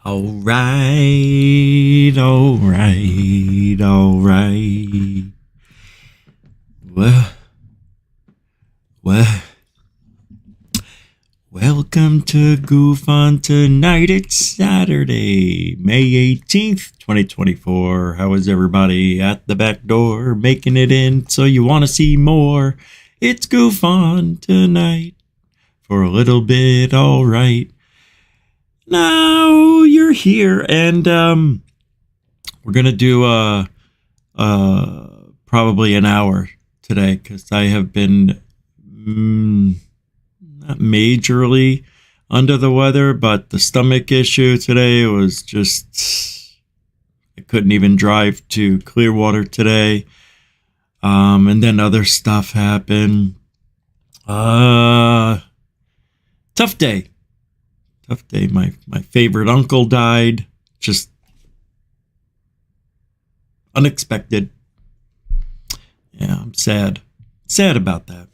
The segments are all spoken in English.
All right, all right, all right. Well, welcome to GUFON tonight. It's Saturday, May 18th, 2024. How is everybody at the back door making it in so you want to see more? It's GUFON tonight for a little bit, all right. Now you're here, and we're gonna do probably an hour today because I have been not majorly under the weather, but the stomach issue today was just, I couldn't even drive to Clearwater today, and then other stuff happened. Tough day. Tough day. My favorite uncle died. Just unexpected. Yeah, I'm sad. Sad about that.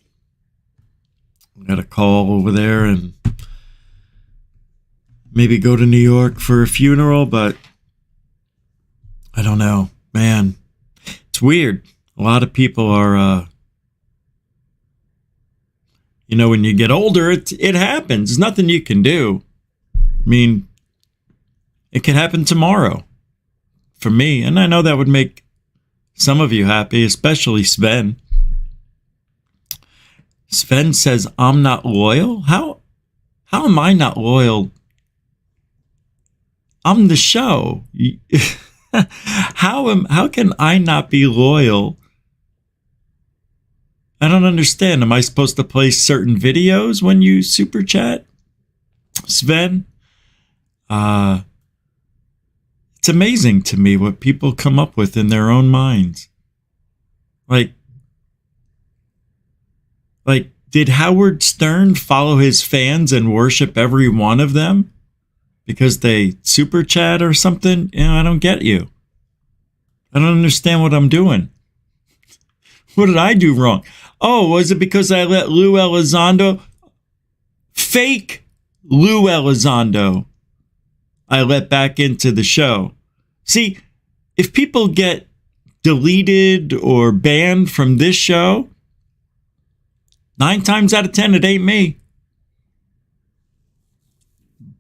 I got a call over there and maybe go to New York for a funeral, but I don't know. Man, it's weird. A lot of people are, when you get older, it happens. There's nothing you can do. I mean, it could happen tomorrow for me. And I know that would make some of you happy, especially Sven. Sven says, I'm not loyal? How am I not loyal? I'm the show. How can I not be loyal? I don't understand. Am I supposed to play certain videos when you super chat? Sven? It's amazing to me what people come up with in their own minds. Like, did Howard Stern follow his fans and worship every one of them because they super chat or something? I don't get you. I don't understand what I'm doing. What did I do wrong? Oh, was it because I let Lou Elizondo, fake Lou Elizondo, I let back into the show? See, if people get deleted or banned from this show, 9 times out of 10, it ain't me.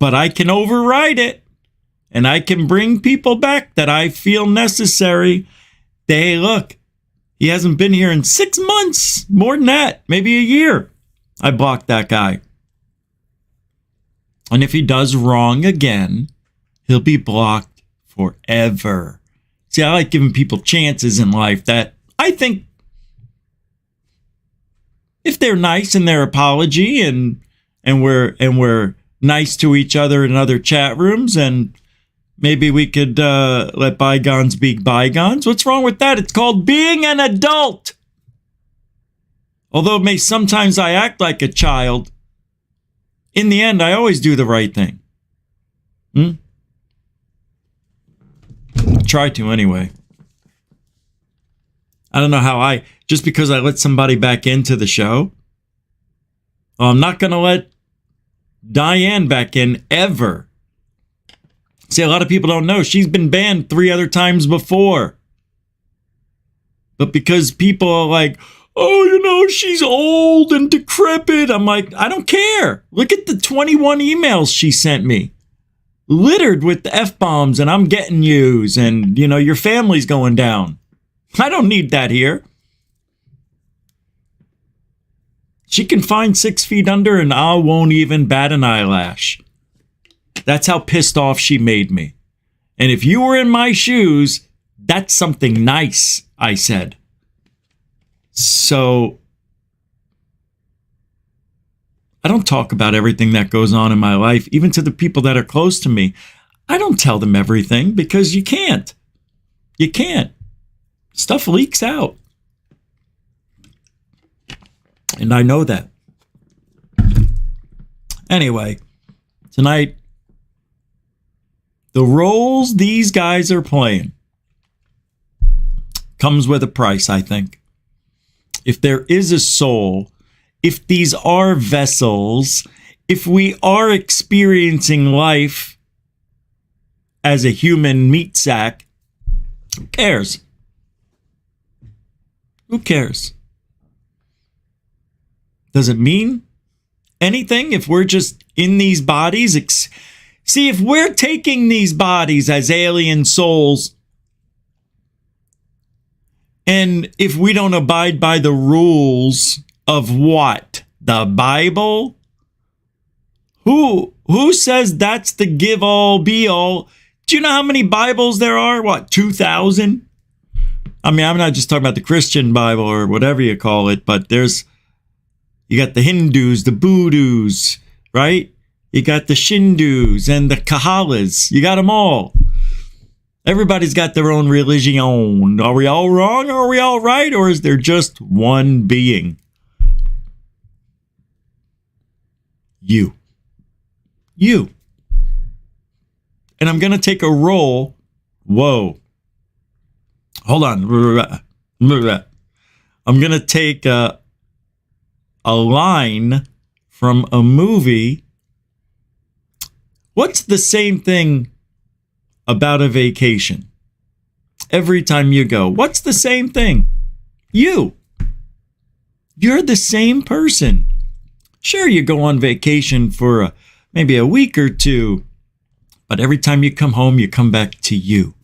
But I can override it, and I can bring people back that I feel necessary. Hey, look, he hasn't been here in 6 months, more than that, maybe a year. I blocked that guy. And if he does wrong again, he'll be blocked forever. See, I like giving people chances in life that I think if they're nice in their apology and we're nice to each other in other chat rooms, and maybe we could let bygones be bygones. What's wrong with that? It's called being an adult. Although sometimes I act like a child, in the end, I always do the right thing. Try to anyway. I don't know how just because I let somebody back into the show, I'm not going to let Diane back in ever. See, a lot of people don't know she's been banned 3 other times before. But because people are like, oh, she's old and decrepit, I'm like, I don't care. Look at the 21 emails she sent me, littered with the F-bombs, and I'm getting used, and, your family's going down. I don't need that here. She can find 6 feet under, and I won't even bat an eyelash. That's how pissed off she made me. And if you were in my shoes, that's something nice, I said. So, I don't talk about everything that goes on in my life, even to the people that are close to me. I don't tell them everything because you can't. You can't. Stuff leaks out. And I know that. Anyway, tonight, the roles these guys are playing comes with a price, I think. If there is a soul, if these are vessels, if we are experiencing life as a human meat sack, who cares? Who cares? Does it mean anything if we're just in these bodies? See, if we're taking these bodies as alien souls, and if we don't abide by the rules of what? The Bible? Who says that's the give all be all? Do you know how many Bibles there are? What, 2,000? I mean, I'm not just talking about the Christian Bible or whatever you call it, but you got the Hindus, the Budus, right? You got the Shindus and the Kahalas. You got them all. Everybody's got their own religion. Are we all wrong or are we all right? Or is there just one being? You. And I'm going to take a roll. Whoa. Hold on. I'm going to take a line from a movie. What's the same thing about a vacation? Every time you go, what's the same thing? You're the same person. Sure, you go on vacation for maybe a week or two, but every time you come home, you come back to you.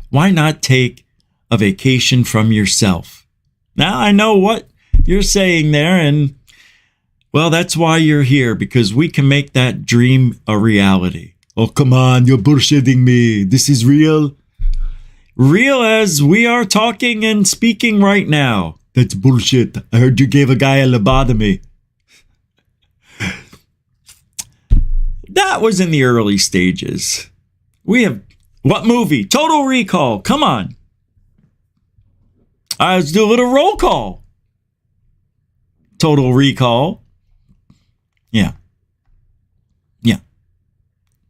Why not take a vacation from yourself? Now, I know what you're saying there, and well, that's why you're here, because we can make that dream a reality. Oh, come on, you're bullshitting me. This is real. Real as we are talking and speaking right now. That's bullshit. I heard you gave a guy a lobotomy. That was in the early stages. We have, what movie? Total Recall. Come on. Let's do a little roll call. Total Recall. Yeah.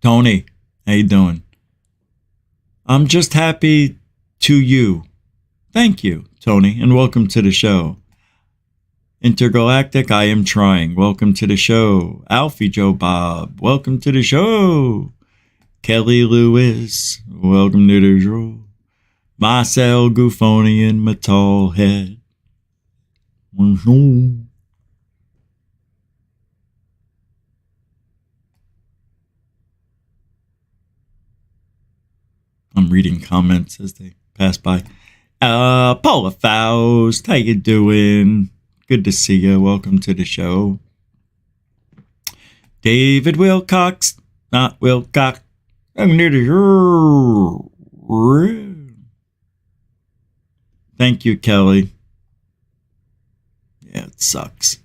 Tony, how you doing? I'm just happy to you. Thank you, Tony, and welcome to the show. Intergalactic, I am trying. Welcome to the show. Alfie Joe Bob, welcome to the show. Kelly Lewis, welcome to the show. Marcel Gufonian, my tall head. I'm reading comments as they pass by. Paula Faust, how you doing? Good to see you. Welcome to the show. David Wilcox, not Wilcox. I'm near the. Thank you, Kelly. Yeah, it sucks.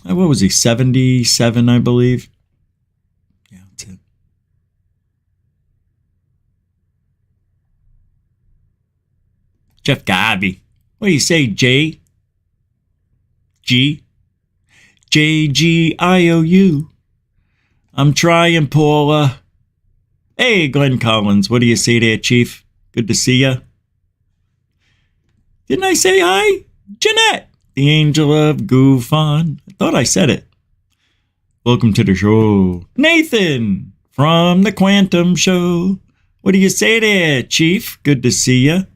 What was he? 77, I believe. Yeah, that's it. Jeff Gabby. What do you say, J? G? J-G-I-O-U. I'm trying, Paula. Hey, Glenn Collins. What do you say there, Chief? Good to see you. Didn't I say hi? Jeanette, the angel of GUFON. I thought I said it. Welcome to the show. Nathan from the Quantum Show. What do you say there, Chief? Good to see you.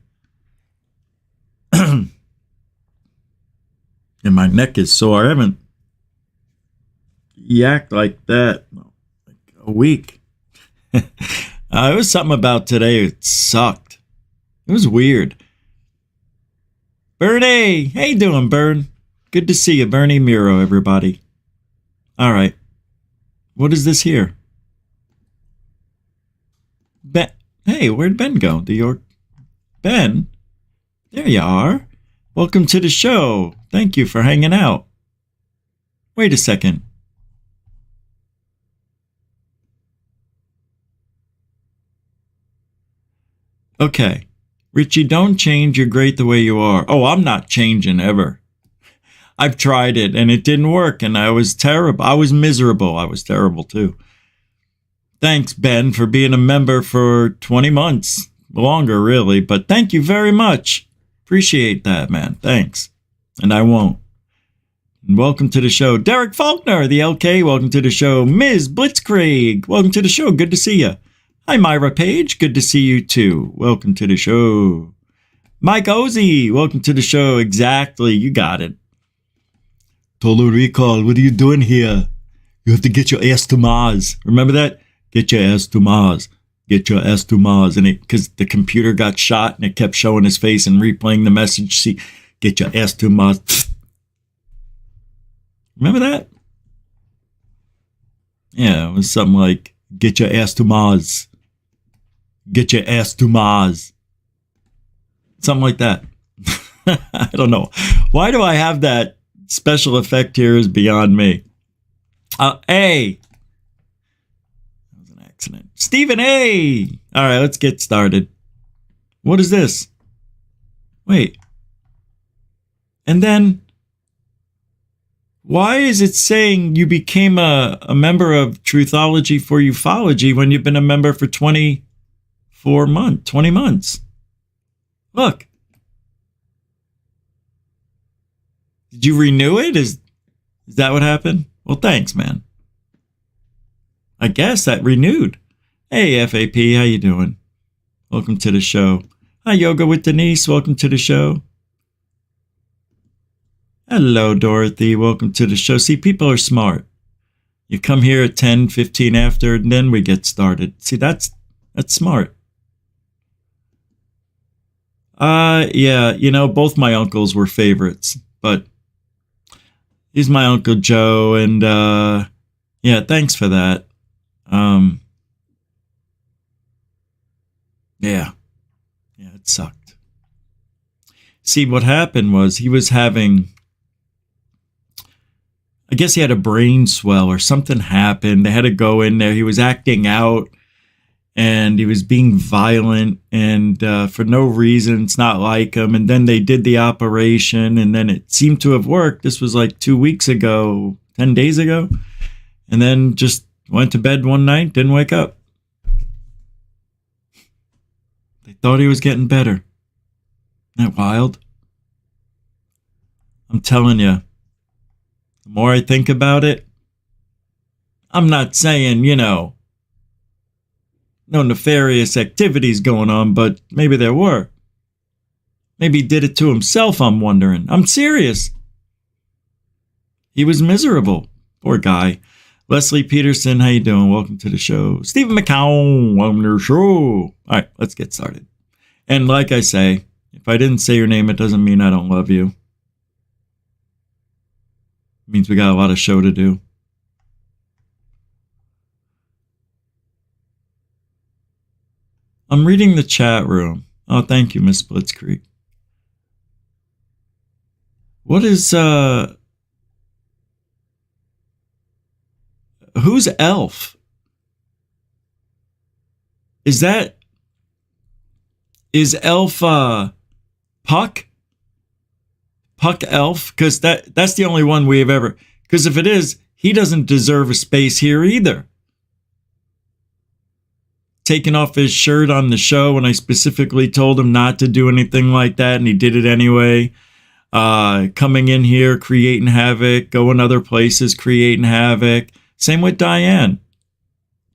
And my neck is sore. I haven't yacked like that like a week. It was something about today. It sucked. It was weird. Bernie, how you doing, Bern? Good to see you, Bernie Miro, everybody. All right. What is this here? Ben. Hey, where'd Ben go? Ben? There you are. Welcome to the show. Thank you for hanging out. Wait a second. Okay. Richie, don't change. You're great the way you are. Oh, I'm not changing ever. I've tried it and it didn't work and I was terrible. I was miserable. I was terrible too. Thanks, Ben, for being a member for 20 months. Longer, really. But thank you very much. Appreciate that, man. Thanks. And I won't. And welcome to the show, Derek Faulkner, the LK. Welcome to the show, Ms. Blitzkrieg. Welcome to the show. Good to see you. Hi, Myra Page. Good to see you, too. Welcome to the show. Mike Ozzy. Welcome to the show. Exactly. You got it. Total Recall. What are you doing here? You have to get your ass to Mars. Remember that? Get your ass to Mars. Get your ass to Mars. And because the computer got shot and it kept showing his face and replaying the message. See, get your ass to Mars. Remember that? Yeah, it was something like, get your ass to Mars. Get your ass to Mars. Something like that. I don't know. Why do I have that special effect here is beyond me. A. That was an accident. Stephen A. All right, let's get started. What is this? Wait. And then, why is it saying you became a member of Truthology for Ufology when you've been a member for 20 months? Look. Did you renew it? Is that what happened? Well, thanks, man. I guess that renewed. Hey, FAP, how you doing? Welcome to the show. Hi, Yoga with Denise. Welcome to the show. Hello, Dorothy. Welcome to the show. See, people are smart. You come here at 10, 15 after, and then we get started. See, that's smart. Yeah, both my uncles were favorites, but he's my Uncle Joe, and yeah, thanks for that. Yeah, it sucked. See, what happened was he was having, I guess he had a brain swell or something happened. They had to go in there. He was acting out and he was being violent and for no reason. It's not like him. And then they did the operation and then it seemed to have worked. This was like 2 weeks ago, 10 days ago. And then just went to bed one night, didn't wake up. They thought he was getting better. Isn't that wild? I'm telling you, the more I think about it, I'm not saying, no nefarious activities going on, but maybe there were. Maybe he did it to himself, I'm wondering. I'm serious. He was miserable. Poor guy. Leslie Peterson, how you doing? Welcome to the show. Stephen McCown, welcome to the show. All right, let's get started. And like I say, if I didn't say your name, it doesn't mean I don't love you. It means we got a lot of show to do. I'm reading the chat room. Oh, thank you, Miss Blitzkrieg. What is, who's Elf? Is Elf, Puck? Puck Elf? Because that's the only one we have ever, because if it is, he doesn't deserve a space here either. Taking off his shirt on the show when I specifically told him not to do anything like that, and he did it anyway. Coming in here, creating havoc, going other places, creating havoc. Same with Diane.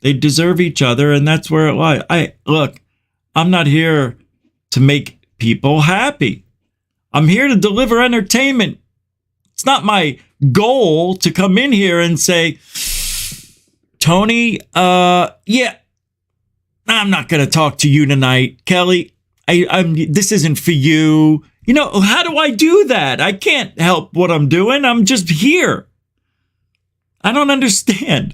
They deserve each other, and that's where it lies. Look, I'm not here to make people happy. I'm here to deliver entertainment. It's not my goal to come in here and say, Tony, yeah, I'm not going to talk to you tonight. Kelly, this isn't for you. How do I do that? I can't help what I'm doing. I'm just here. I don't understand.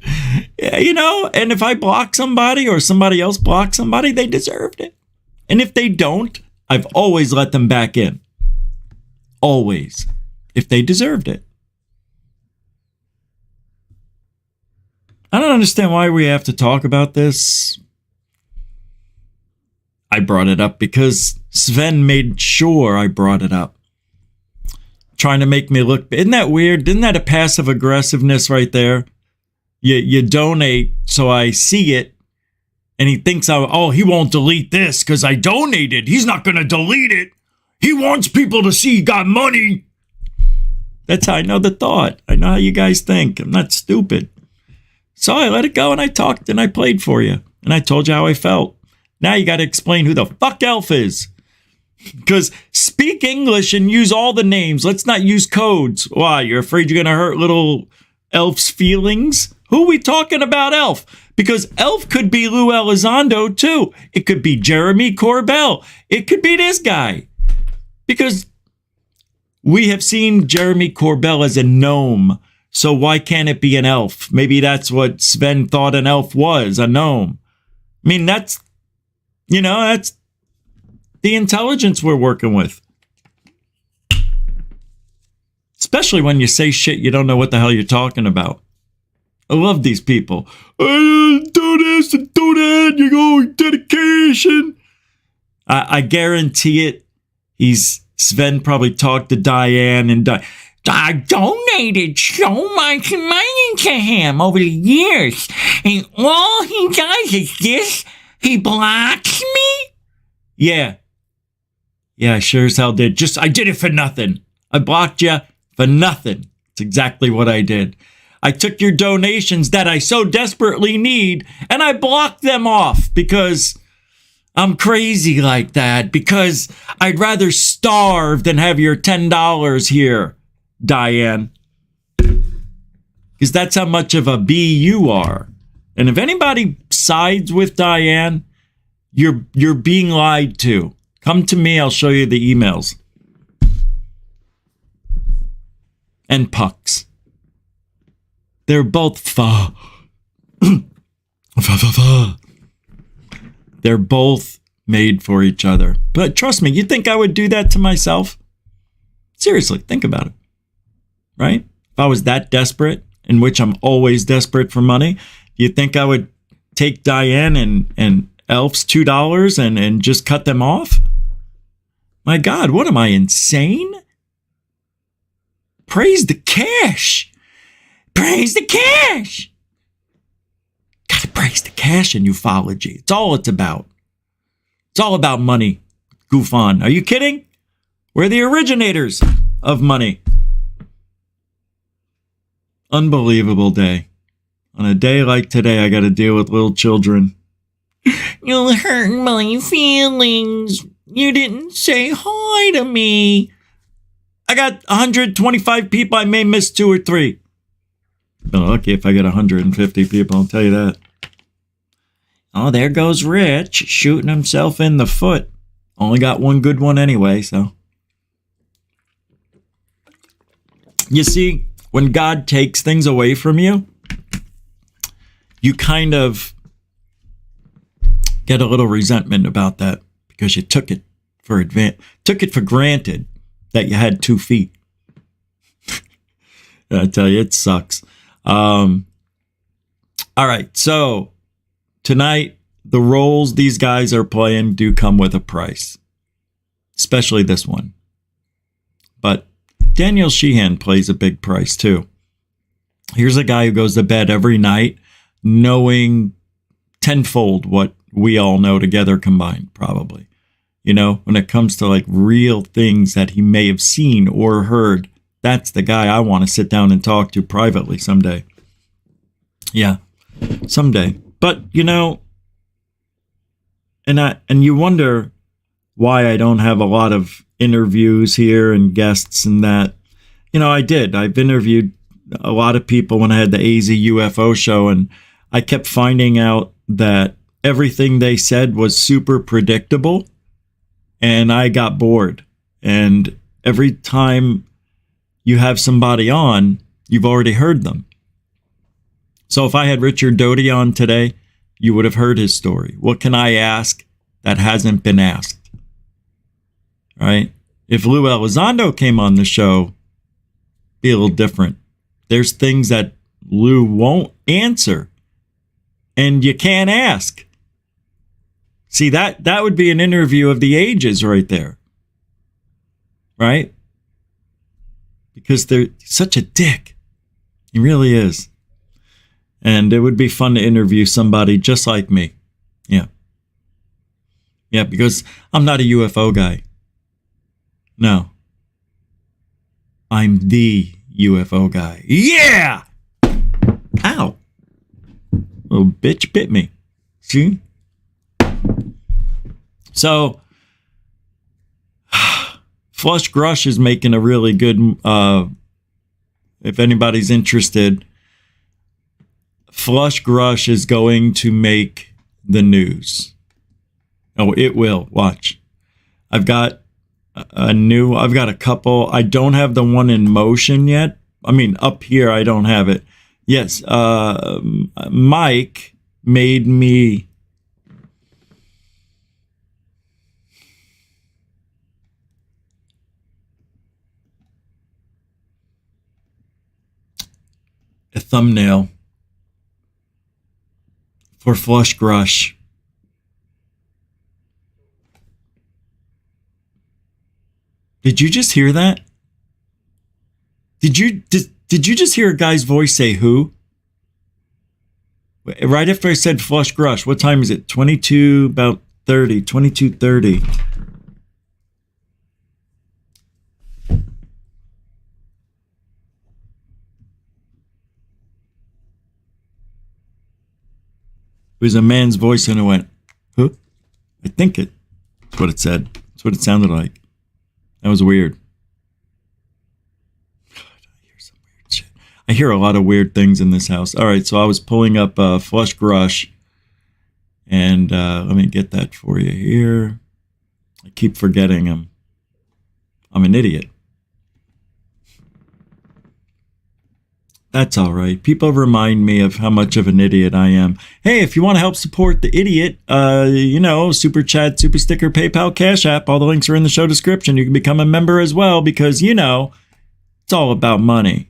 And if I block somebody or somebody else blocks somebody, they deserved it. And if they don't, I've always let them back in. Always. If they deserved it. I don't understand why we have to talk about this. I brought it up because Sven made sure I brought it up. Trying to make me look. Isn't that weird? Isn't that a passive aggressiveness right there? You donate so I see it. And he thinks, he won't delete this because I donated. He's not going to delete it. He wants people to see he got money. That's how I know the thought. I know how you guys think. I'm not stupid. So I let it go and I talked and I played for you. And I told you how I felt. Now you got to explain who the fuck Elf is. Because speak English and use all the names. Let's not use codes. Why? You're afraid you're going to hurt little Elf's feelings? Who are we talking about, Elf? Because Elf could be Lou Elizondo too. It could be Jeremy Corbell. It could be this guy. Because we have seen Jeremy Corbell as a gnome. So why can't it be an elf? Maybe that's what Sven thought an elf was, a gnome. I mean, that's the intelligence we're working with. Especially when you say shit you don't know what the hell you're talking about. I love these people. Do this and do that. You go, dedication. I guarantee it. Sven probably talked to Diane and I donated so much money to him over the years. And all he does is this. He blocks me? Yeah. Yeah, I sure as hell did. I did it for nothing. I blocked you for nothing. It's exactly what I did. I took your donations that I so desperately need and I blocked them off because I'm crazy like that. Because I'd rather starve than have your $10 here, Diane. Because that's how much of a bee you are. And if anybody sides with Diane, you're being lied to. Come to me, I'll show you the emails. And pucks. They're both They're both made for each other. But trust me, you think I would do that to myself? Seriously, think about it. Right? If I was that desperate, in which I'm always desperate for money, do you think I would take Diane and Elf's $2 and just cut them off? My God, what am I, insane? Praise the cash. Praise the cash. Gotta praise the cash in ufology. It's all it's about. It's all about money. GUFON. Are you kidding? We're the originators of money. Unbelievable day. On a day like today, I got to deal with little children. You'll hurt my feelings. You didn't say hi to me. I got 125 people. I may miss 2 or 3. Oh, lucky if I get 150 people, I'll tell you that. Oh, there goes Rich, shooting himself in the foot. Only got one good one anyway, so. You see, when God takes things away from you, you kind of get a little resentment about that because you took it for granted that you had 2 feet. I tell you, it sucks. All right, so tonight, the roles these guys are playing do come with a price, especially this one. But Daniel Sheehan plays a big price too. Here's a guy who goes to bed every night knowing tenfold what we all know together combined, probably. You know, when it comes to like real things that he may have seen or heard, that's the guy I want to sit down and talk to privately someday. Yeah, someday. But, you know, and you wonder why I don't have a lot of interviews here and guests and that. You know, I've interviewed a lot of people when I had the AZ UFO show, and I kept finding out that everything they said was super predictable, and I got bored. And every time you have somebody on, you've already heard them. So if I had Richard Doty on today, you would have heard his story. What can I ask that hasn't been asked? Right? If Lou Elizondo came on the show, it'd be a little different. There's things that Lou won't answer, and you can't ask. See, that would be an interview of the ages right there. Right? Because they're such a dick. He really is. And it would be fun to interview somebody just like me. Yeah. Yeah, because I'm not a UFO guy. No. I'm the UFO guy. Yeah! Ow. Little bitch bit me. See? So, Flush Grush is making a really good, if anybody's interested, Flush Grush is going to make the news. Oh, it will. Watch. I've got a couple. I don't have the one in motion yet. I mean, up here, I don't have it. Yes, Mike made me a thumbnail for Flush Grush. Did you just hear that? Did you just hear a guy's voice say who? Right after I said Flush Grush. What time is it? 22:30. It was a man's voice and it went, who? I think that's what it said. That's what it sounded like. That was weird. I hear a lot of weird things in this house. All right, so I was pulling up Flush Grush. And let me get that for you here. I keep forgetting him. I'm an idiot. That's all right. People remind me of how much of an idiot I am. Hey, if you want to help support the idiot, Super Chat, Super Sticker, PayPal, Cash App, all the links are in the show description. You can become a member as well because, it's all about money.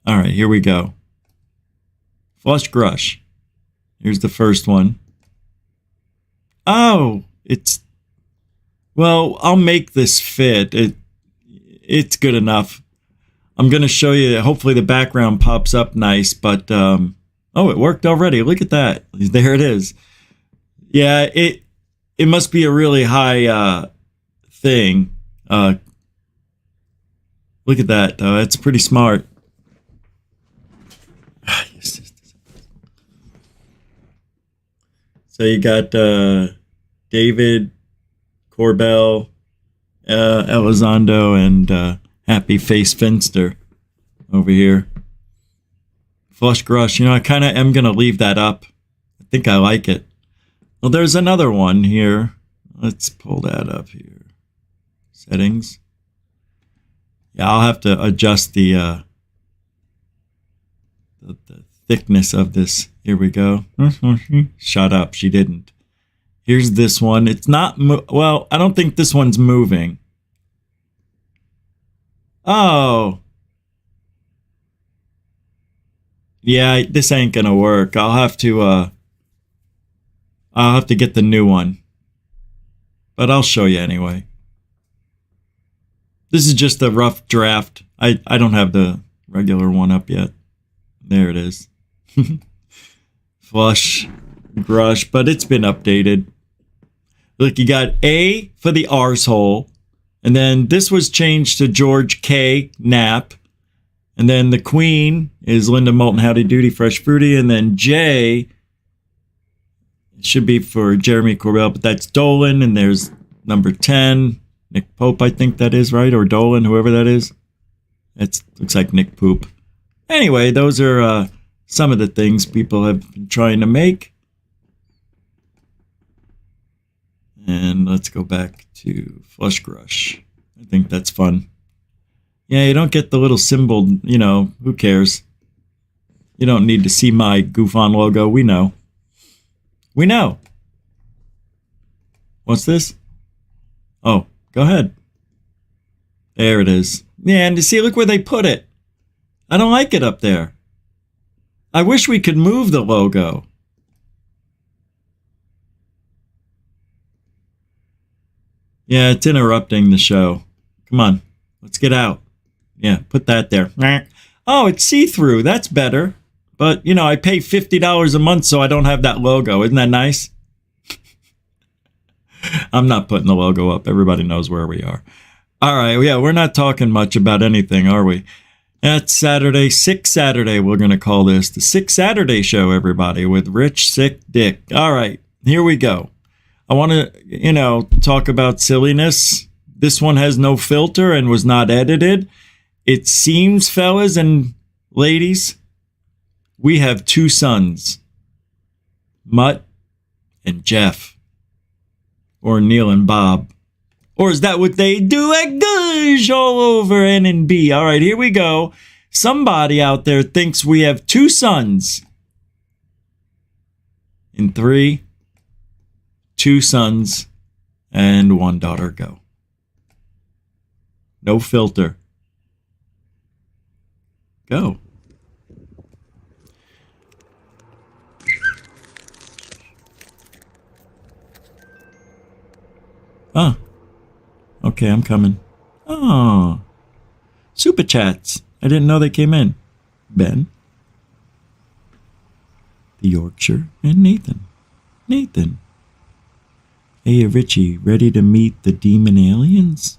All right, here we go. Flush Grush. Here's the first one. Oh, I'll make this fit. It's good enough. I'm going to show you, hopefully the background pops up nice, but, it worked already. Look at that. There it is. Yeah, it must be a really high thing. Look at that. It's pretty smart. So you got David, Corbell, Elizondo, and Happy Face Finster over here. Flush Grush. I kind of am going to leave that up. I think I like it. Well, there's another one here. Let's pull that up here. Settings. Yeah, I'll have to adjust the thickness of this. Here we go. Shut up. She didn't. Here's this one. It's not... I don't think this one's moving. Oh. Yeah, this ain't gonna work. I'll have to get the new one. But I'll show you anyway. This is just a rough draft. I don't have the regular one up yet. There it is. Flush Grush, but it's been updated. Look, you got A for the arsehole. And then this was changed to George K. Knapp. And then the Queen is Linda Moulton Howdy Doody Fresh Fruity. And then J should be for Jeremy Corbell, but that's Dolan. And there's number 10, Nick Pope, I think that is, right? Or Dolan, whoever that is. It looks like Nick Poop. Anyway, those are some of the things people have been trying to make. And let's go back to Flush Grush. I think that's fun. Yeah, you don't get the little symbol, who cares? You don't need to see my GUFON logo. We know. We know. What's this? Oh, go ahead. There it is. Yeah, and you see, look where they put it. I don't like it up there. I wish we could move the logo. Yeah, it's interrupting the show. Come on, let's get out. Yeah, put that there. Oh, it's see-through. That's better. But, I pay $50 a month so I don't have that logo. Isn't that nice? I'm not putting the logo up. Everybody knows where we are. All right, yeah, we're not talking much about anything, are we? That's Saturday, Sick Saturday, we're going to call this. The Sick Saturday Show, everybody, with Rich Sick Dick. All right, here we go. I want to, talk about silliness. This one has no filter and was not edited. It seems, fellas and ladies, we have two sons, Mutt and Jeff, or Neil and Bob. Or is that what they do at Gush all over N&B? All right, here we go. Somebody out there thinks we have two sons. In 3, 2 sons and 1 daughter, go. No filter. Go. Huh. Okay, I'm coming. Oh. Super chats. I didn't know they came in. Ben. The Yorkshire and Nathan. Nathan. Hey, Richie, ready to meet the demon aliens?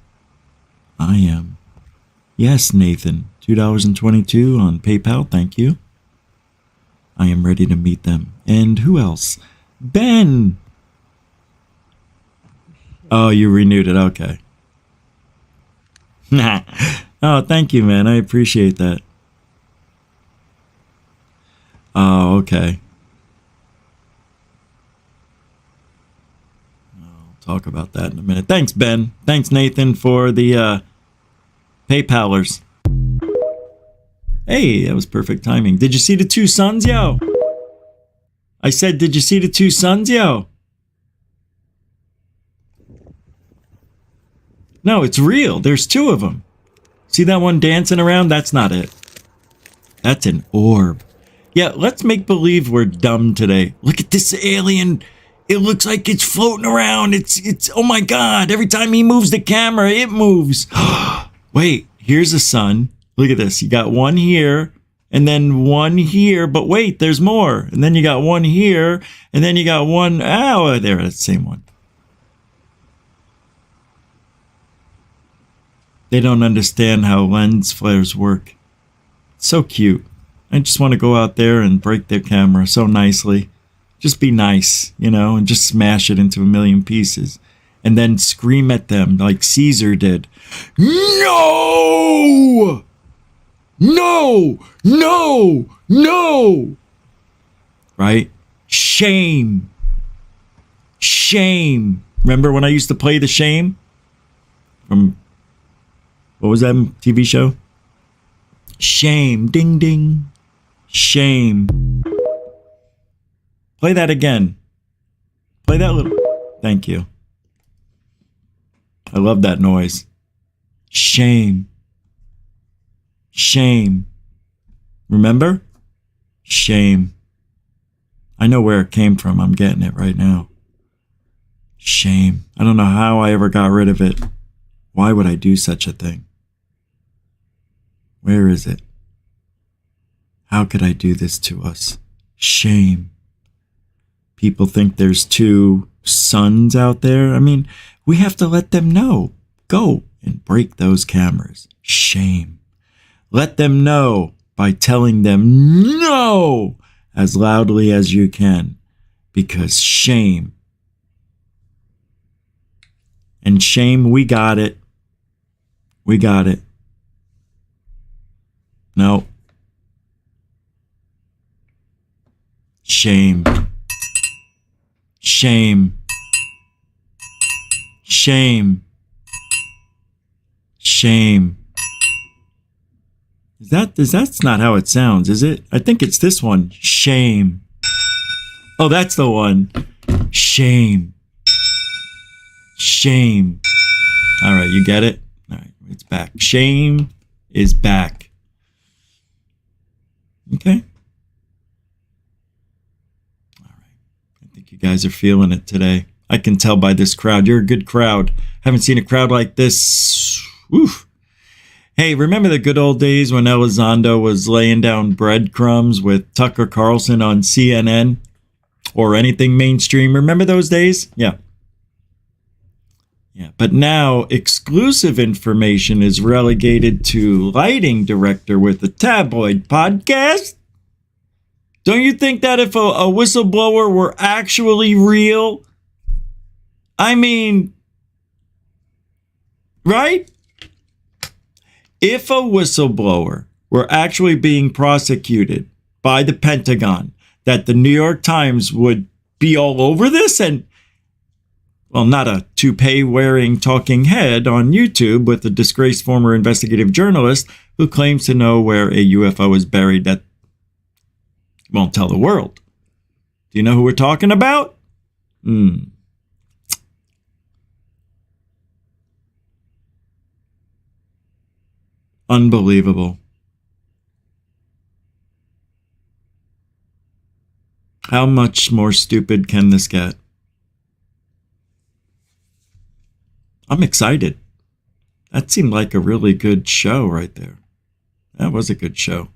I am. Yes, Nathan. $2.22 on PayPal, thank you. I am ready to meet them. And who else? Ben! Oh, you renewed it, okay. Oh, thank you, man. I appreciate that. Oh, okay. I'll talk about that in a minute. Thanks, Ben. Thanks, Nathan, for the PayPalers. Hey, that was perfect timing. Did you see the 2 sons, yo? I said, did you see the 2 sons, yo? No, it's real. There's 2 of them. See that one dancing around? That's not it. That's an orb. Yeah, let's make believe we're dumb today. Look at this alien. It looks like it's floating around. It's oh my God. Every time he moves the camera, it moves. Wait, here's a sun. Look at this. You got 1 here and then 1 here. But wait, there's more. And then you got 1 here and then you got 1. Oh, there, that's the same one. They don't understand how lens flares work. It's so cute. I just want to go out there and break their camera so nicely. Just be nice, and just smash it into a million pieces. And then scream at them like Caesar did. No! No! No! No! Right? Shame. Shame. Remember when I used to play The Shame? From... what was that TV show? Shame. Ding, ding. Shame. Play that again. Play that little... Thank you. I love that noise. Shame. Shame. Remember? Shame. I know where it came from. I'm getting it right now. Shame. I don't know how I ever got rid of it. Why would I do such a thing? Where is it? How could I do this to us? Shame. People think there's 2 sons out there. I mean, we have to let them know. Go and break those cameras. Shame. Let them know by telling them no as loudly as you can. Because shame. And shame, we got it. We got it. No. Shame. Shame. Shame. Shame. That's not how it sounds, is it? I think it's this one. Shame. Oh, that's the one. Shame. Shame. All right, you get it? All right, it's back. Shame is back. Okay. All right. I think you guys are feeling it today. I can tell by this crowd. You're a good crowd. Haven't seen a crowd like this. Oof. Hey, remember the good old days when Elizondo was laying down breadcrumbs with Tucker Carlson on CNN or anything mainstream? Remember those days? Yeah. Yeah, but now exclusive information is relegated to lighting director with a tabloid podcast. Don't you think that if a whistleblower were actually real? I mean, right? If a whistleblower were actually being prosecuted by the Pentagon, that the New York Times would be all over this and, well, not a toupee-wearing talking head on YouTube with a disgraced former investigative journalist who claims to know where a UFO is buried that won't tell the world. Do you know who we're talking about? Unbelievable. How much more stupid can this get? I'm excited. That seemed like a really good show right there. That was a good show.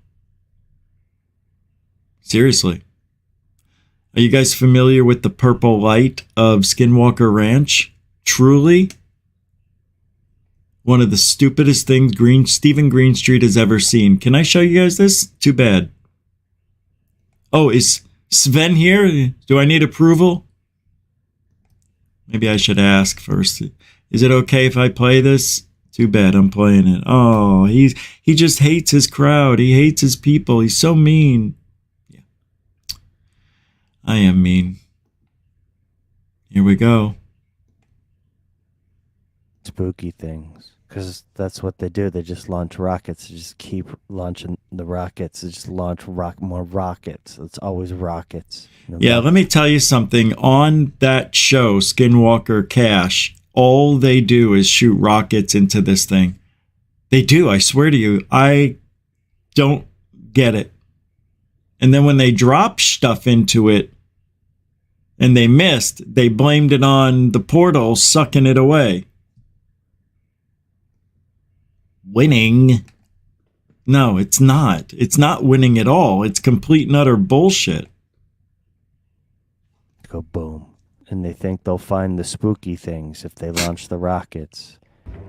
Seriously. Are you guys familiar with the purple light of Skinwalker Ranch? Truly one of the stupidest things Stephen Greenstreet has ever seen. Can I show you guys this? Too bad. Oh, is Sven here? Do I need approval? Maybe I should ask first. Is it okay if I play this? Too bad, I'm playing it. Oh, he just hates his crowd. He hates his people. He's so mean. Yeah. I am mean. Here we go. Spooky things. Because that's what they do. They just launch rockets. They just keep launching the rockets. They just launch more rockets. It's always rockets. Yeah, let me tell you something. On that show, Skinwalker Cash, all they do is shoot rockets into this thing. They do, I swear to you. I don't get it. And then when they drop stuff into it and they missed, they blamed it on the portal sucking it away. Winning. No, it's not. It's not winning at all. It's complete and utter bullshit. Go boom. And they think they'll find the spooky things if they launch the rockets.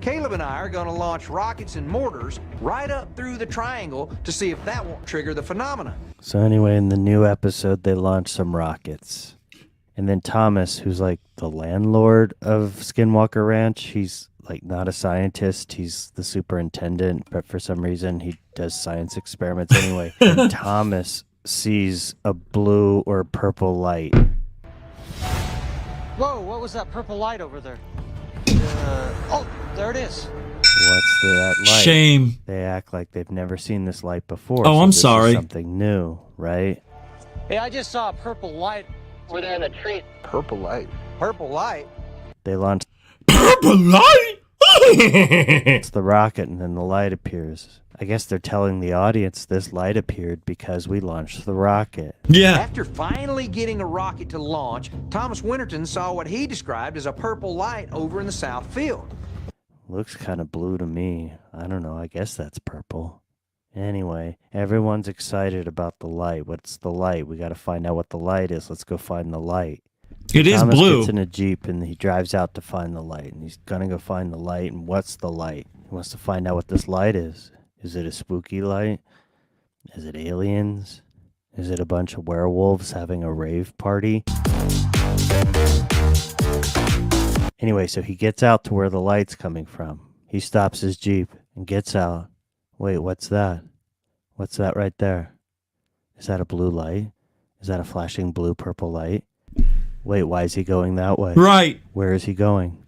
Caleb and I are going to launch rockets and mortars right up through the triangle to see if that won't trigger the phenomena. So anyway, in the new episode, they launch some rockets. And then Thomas, who's like the landlord of Skinwalker Ranch, he's like not a scientist, he's the superintendent, but for some reason he does science experiments anyway. And Thomas sees a blue or purple light. Whoa, what was that purple light over there? Oh, there it is. What's that light? Shame. They act like they've never seen this light before. Oh, so I'm this sorry. Is something new, right? Hey, I just saw a purple light over there in the tree. Purple light. Purple light? They launch Purple light? it's the rocket and then the light appears. I guess they're telling the audience this light appeared because we launched the rocket. Yeah. After finally getting a rocket to launch, Thomas Winterton saw what he described as a purple light over in the south field. Looks kind of blue to me. I don't know. I guess that's purple. Anyway, everyone's excited about the light. What's the light? We got to find out what the light is. Let's go find the light. It is Thomas blue. gets in a Jeep and he drives out to find the light. And he's going to go find the light. And what's the light? He wants to find out what this light is. Is it a spooky light? Is it aliens? Is it a bunch of werewolves having a rave party? Anyway, so he gets out to where the light's coming from. He stops his Jeep and gets out. Wait, what's that? What's that right there? Is that a blue light? Is that a flashing blue purple light? Wait, why is he going that way? Right. Where is he going?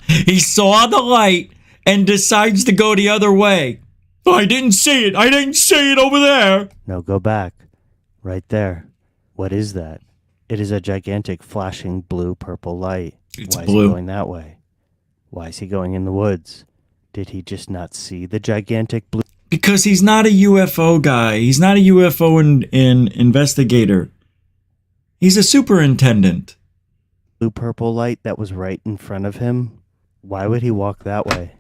He saw the light and decides to go the other way. Oh, I didn't see it. I didn't see it over there. No, go back. Right there. What is that? It is a gigantic flashing blue purple light. It's Why blue. is he going that way? Why is he going in the woods? Did he just not see the gigantic blue? Because he's not a UFO guy. He's not a UFO investigator. He's a superintendent. Blue purple light that was right in front of him? Why would he walk that way?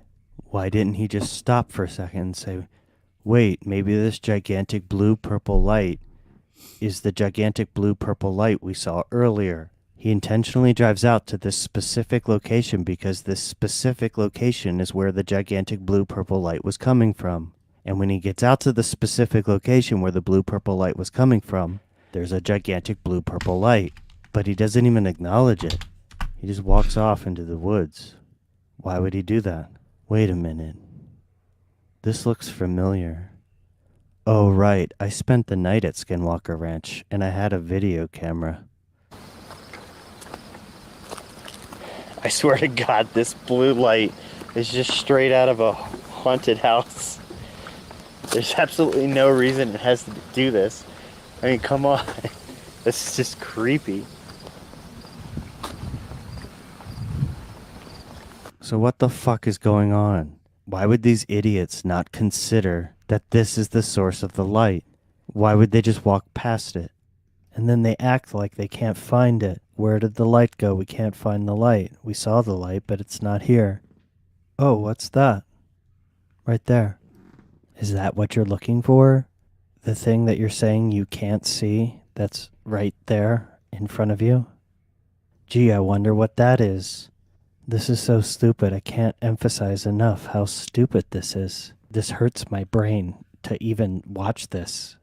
Why didn't he just stop for a second and say, wait, maybe this gigantic blue purple light is the gigantic blue purple light we saw earlier. He intentionally drives out to this specific location because this specific location is where the gigantic blue-purple light was coming from. And when he gets out to the specific location where the blue-purple light was coming from, there's a gigantic blue-purple light. But he doesn't even acknowledge it. He just walks off into the woods. Why would he do that? Wait a minute. This looks familiar. Oh, right. I spent the night at Skinwalker Ranch, and I had a video camera. I swear to God, this blue light is just straight out of a haunted house. There's absolutely no reason it has to do this. I mean, come on. This is just creepy. So what the fuck is going on? Why would these idiots not consider that this is the source of the light? Why would they just walk past it? And then they act like they can't find it. Where did the light go? We can't find the light. We saw the light, but it's not here. Oh, what's that? Right there. Is that what you're looking for? The thing that you're saying you can't see that's right there in front of you? Gee, I wonder what that is. This is so stupid. I can't emphasize enough how stupid this is. This hurts my brain to even watch this.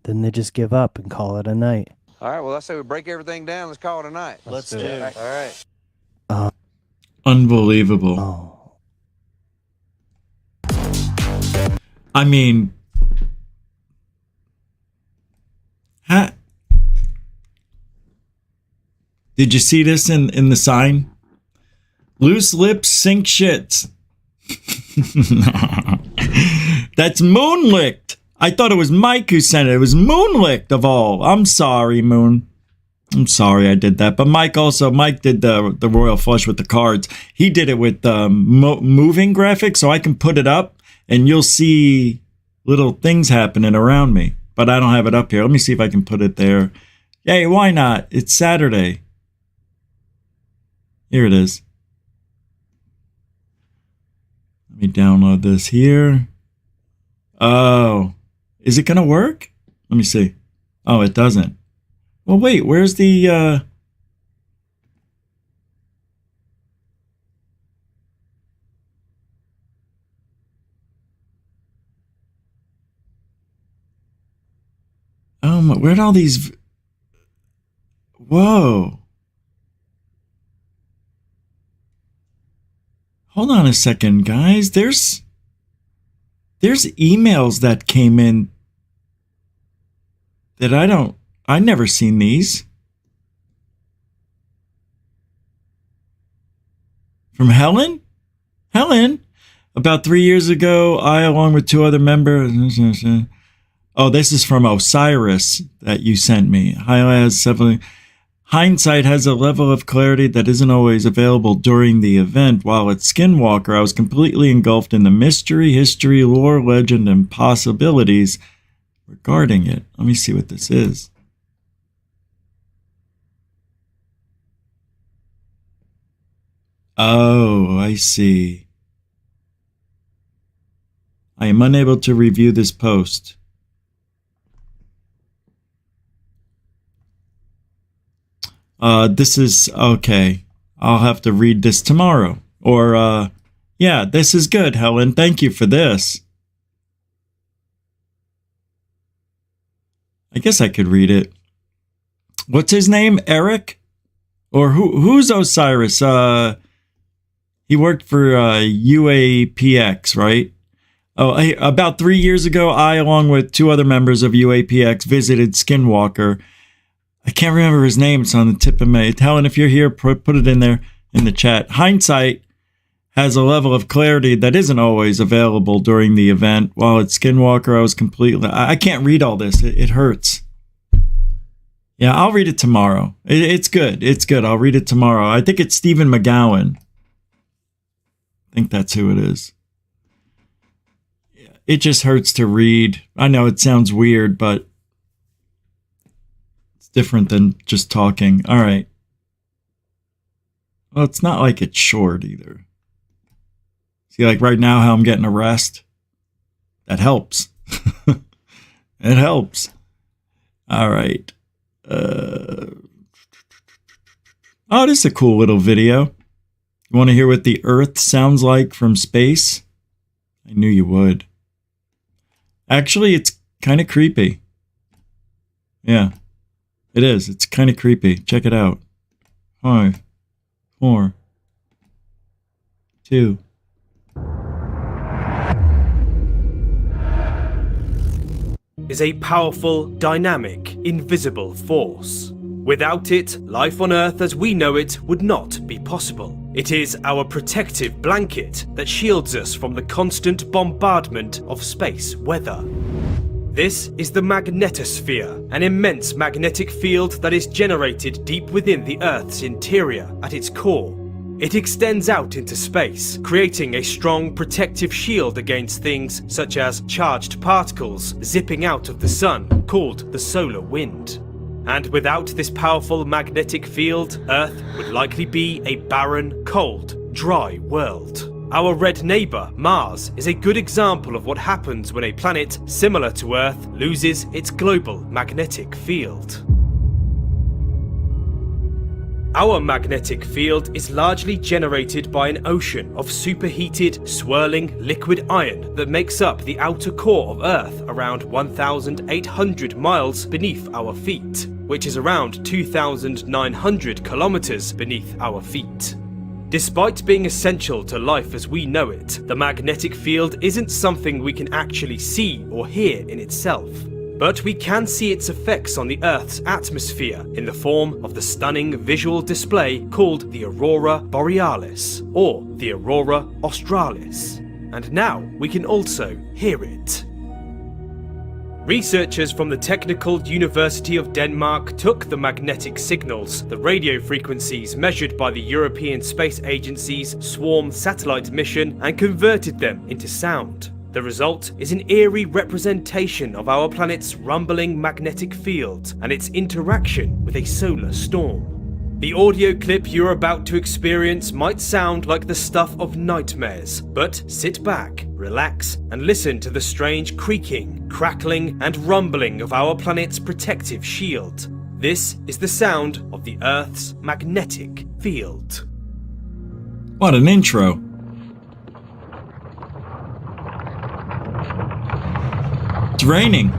Then they just give up and call it a night. All right, well, let's say we break everything down. Let's call it a night. Let's do it. All right. Unbelievable. Oh. I mean, did you see this in the sign? Loose lips sink shits. That's Moonlicked. I thought it was Mike who sent it. It was Moonlicked of all. I'm sorry, Moon. I'm sorry I did that. But Mike did the royal flush with the cards. He did it with moving graphics, so I can put it up and you'll see little things happening around me. But I don't have it up here. Let me see if I can put it there. Hey, why not? It's Saturday. Here it is. Let me download this here. Oh, is it going to work? Let me see. Oh, it doesn't. Well, wait, where's the... where'd all these... Whoa. Hold on a second, guys. There's emails that came in that I never seen these. From Helen? Helen, about 3 years ago, I, along with 2 other members... Oh, this is from Osiris that you sent me. Hindsight has a level of clarity that isn't always available during the event. While at Skinwalker, I was completely engulfed in the mystery, history, lore, legend, and possibilities regarding it. Let me see what this is. Oh, I see. I am unable to review this post. This is okay. I'll have to read this tomorrow. Or, yeah, this is good, Helen. Thank you for this. I guess I could read it. What's his name? Eric? Or who's Osiris? He worked for UAPX, right? Oh, hey, about 3 years ago, I, along with 2 other members of UAPX, visited Skinwalker. I can't remember his name. It's on the tip of my... Helen, if you're here, put it in there in the chat. Hindsight has a level of clarity that isn't always available during the event. While at Skinwalker, I was completely... I can't read all this. It hurts. Yeah, I'll read it tomorrow. It's good. It's good. I'll read it tomorrow. I think it's Stephen McGowan. I think that's who it is. It just hurts to read. I know it sounds weird, but it's different than just talking. All right. Well, it's not like it's short either. See, like right now how I'm getting a rest? That helps. It helps. All right. Oh, this is a cool little video. You want to hear what the Earth sounds like from space? I knew you would. Actually, it's kind of creepy. Yeah, it is. It's kind of creepy. Check it out. 5, 4, 2. Is a powerful, dynamic, invisible force. Without it, life on Earth as we know it would not be possible. It is our protective blanket that shields us from the constant bombardment of space weather. This is the magnetosphere, an immense magnetic field that is generated deep within the Earth's interior at its core. It extends out into space, creating a strong protective shield against things such as charged particles zipping out of the sun, called the solar wind. And without this powerful magnetic field, Earth would likely be a barren, cold, dry world. Our red neighbour, Mars, is a good example of what happens when a planet similar to Earth loses its global magnetic field. Our magnetic field is largely generated by an ocean of superheated, swirling liquid iron that makes up the outer core of Earth around 1,800 miles beneath our feet, which is around 2,900 kilometers beneath our feet. Despite being essential to life as we know it, the magnetic field isn't something we can actually see or hear in itself. But we can see its effects on the Earth's atmosphere in the form of the stunning visual display called the Aurora Borealis, or the Aurora Australis. And now we can also hear it. Researchers from the Technical University of Denmark took the magnetic signals, the radio frequencies measured by the European Space Agency's Swarm satellite mission, and converted them into sound. The result is an eerie representation of our planet's rumbling magnetic field and its interaction with a solar storm. The audio clip you're about to experience might sound like the stuff of nightmares, but sit back, relax, and listen to the strange creaking, crackling, and rumbling of our planet's protective shield. This is the sound of the Earth's magnetic field. What an intro. It's raining.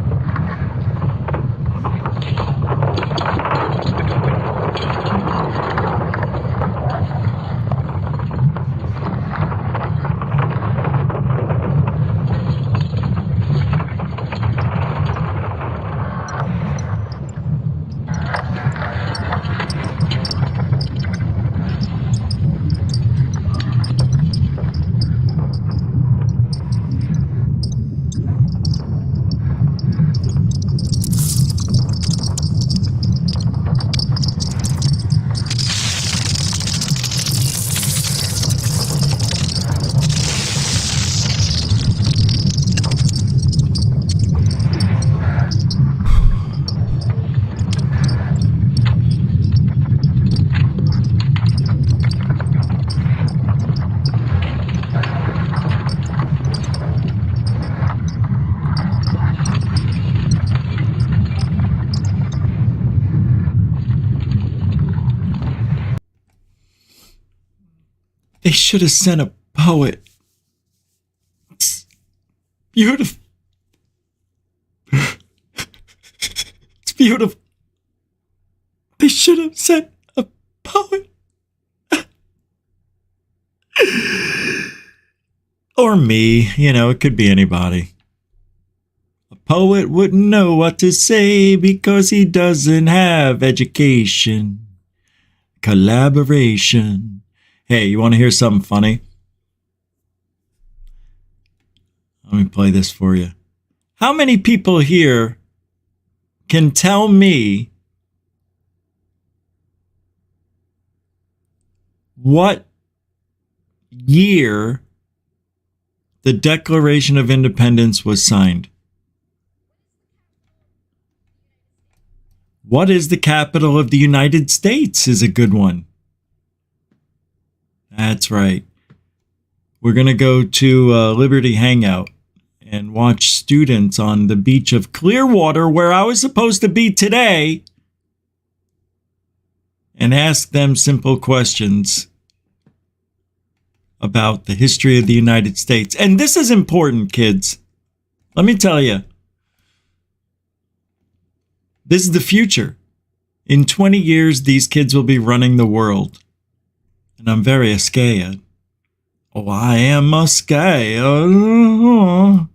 They should have sent a poet. It's beautiful. It's beautiful. They should have sent a poet. Or me, it could be anybody. A poet wouldn't know what to say because he doesn't have education. Collaboration. Hey, you want to hear something funny? Let me play this for you. How many people here can tell me what year the Declaration of Independence was signed? What is the capital of the United States is a good one. That's right. We're going to go to Liberty Hangout and watch students on the beach of Clearwater, where I was supposed to be today, and ask them simple questions about the history of the United States. And this is important, kids. Let me tell you. This is the future. In 20 years, these kids will be running the world. And I'm very scared. Oh, I am scared.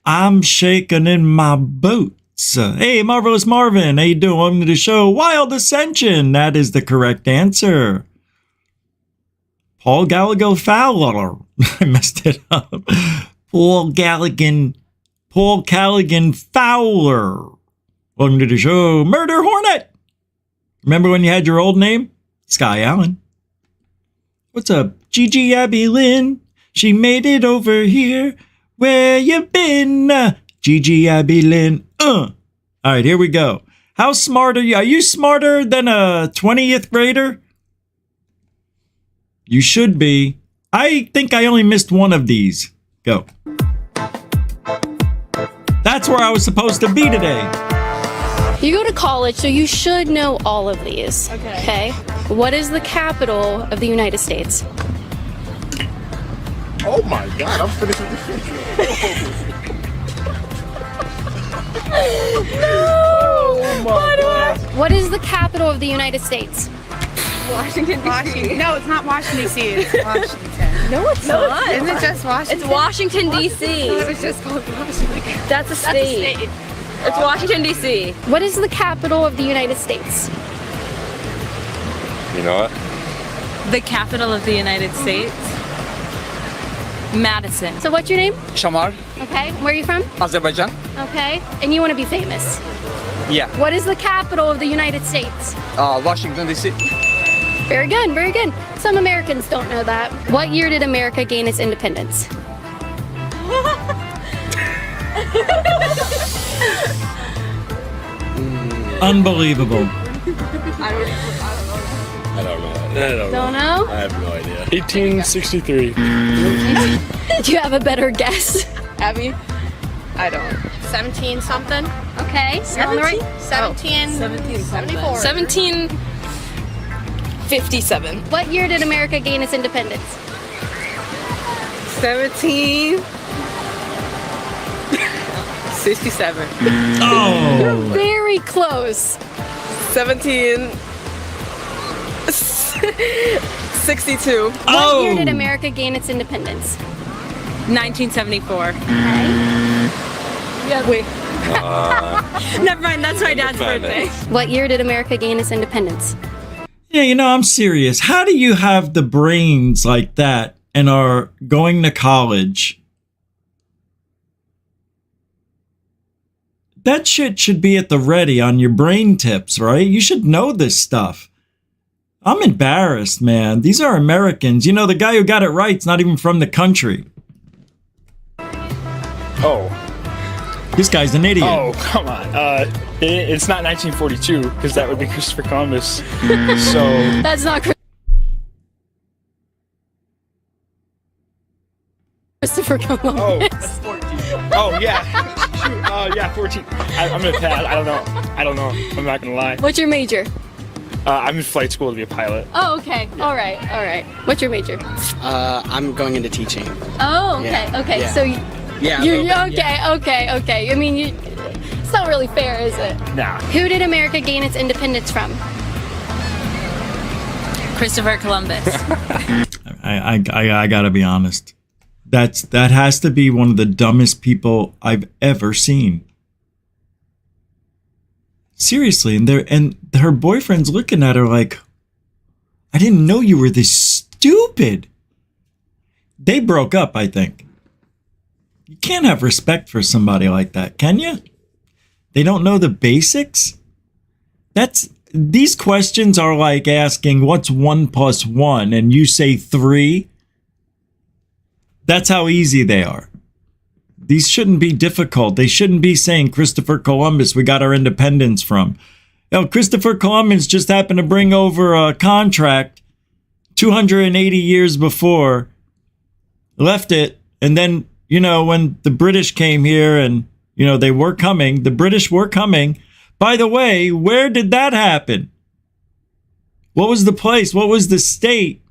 I'm shaking in my boots. Hey, Marvelous Marvin, how you doing? Welcome to the show. Wild Ascension. That is the correct answer. Paul Gallagher Fowler. I messed it up. Paul Callaghan Fowler. Welcome to the show. Murder Hornet. Remember when you had your old name? Sky Allen. What's up? Gigi Abby Lynn. She made it over here. Where you been? Gigi Abby Lynn. All right, here we go. How smart are you? Are you smarter than a 20th grader? You should be. I think I only missed one of these. Go. That's where I was supposed to be today. You go to college, so you should know all of these. Okay. What is the capital of the United States? Oh my God, I'm finished with this shit. No! Oh my God. What is the capital of the United States? Washington, D.C. No, it's not Washington, D.C. It's Washington. No, it's not. Isn't it just Washington? It's Washington, D.C. It was just called Washington. That's a state. It's Washington, D.C. What is the capital of the United States? You know what? The capital of the United States? Madison. So what's your name? Shamar, Okay. Where are you from? Azerbaijan. Okay. And you want to be famous. Yeah. What is the capital of the United States? Washington, D.C. Very good, very good. Some Americans don't know that. What year did America gain its independence? Unbelievable. I don't know. Don't know? I have no idea. 1863. Do you have a better guess? Abby? I don't. 17 something? Okay. You're on the right. 1774. 1757. What year did America gain its independence? 1767. You're Oh. very close. 1762. What year did America gain its independence? 1974. Wait. Never mind, that's my dad's birthday. What year did America gain its independence? Yeah, you know, I'm serious. How do you have the brains like that and are going to college? That shit should be at the ready on your brain tips, right? You should know this stuff. I'm embarrassed, man. These are Americans. You know, the guy who got it right's not even from the country. Oh. This guy's an idiot. Oh, come on. It's not 1942, because that would be Christopher Columbus. So, That's not Christopher Columbus. oh yeah. Shoot. Yeah, 14. I'm gonna pass. I don't know. I'm not gonna lie. What's your major? I'm in flight school to be a pilot. Oh, okay. All right. What's your major? I'm going into teaching. Oh, okay. Yeah. Okay. Yeah. So Yeah. you're yeah. okay. I mean, it's not really fair, is it? Nah. Who did America gain its independence from? Christopher Columbus. I gotta be honest. That has to be one of the dumbest people I've ever seen. Seriously, and her boyfriend's looking at her like, I didn't know you were this stupid. They broke up, I think. You can't have respect for somebody like that, can you? They don't know the basics? These questions are like asking what's 1 + 1 and you say 3. That's how easy they are. These shouldn't be difficult. They shouldn't be saying Christopher Columbus, we got our independence from. Christopher Columbus just happened to bring over a contract 280 years before, left it, and then, when the British came here and, they were coming, the British were coming. By the way, where did that happen? What was the place? What was the state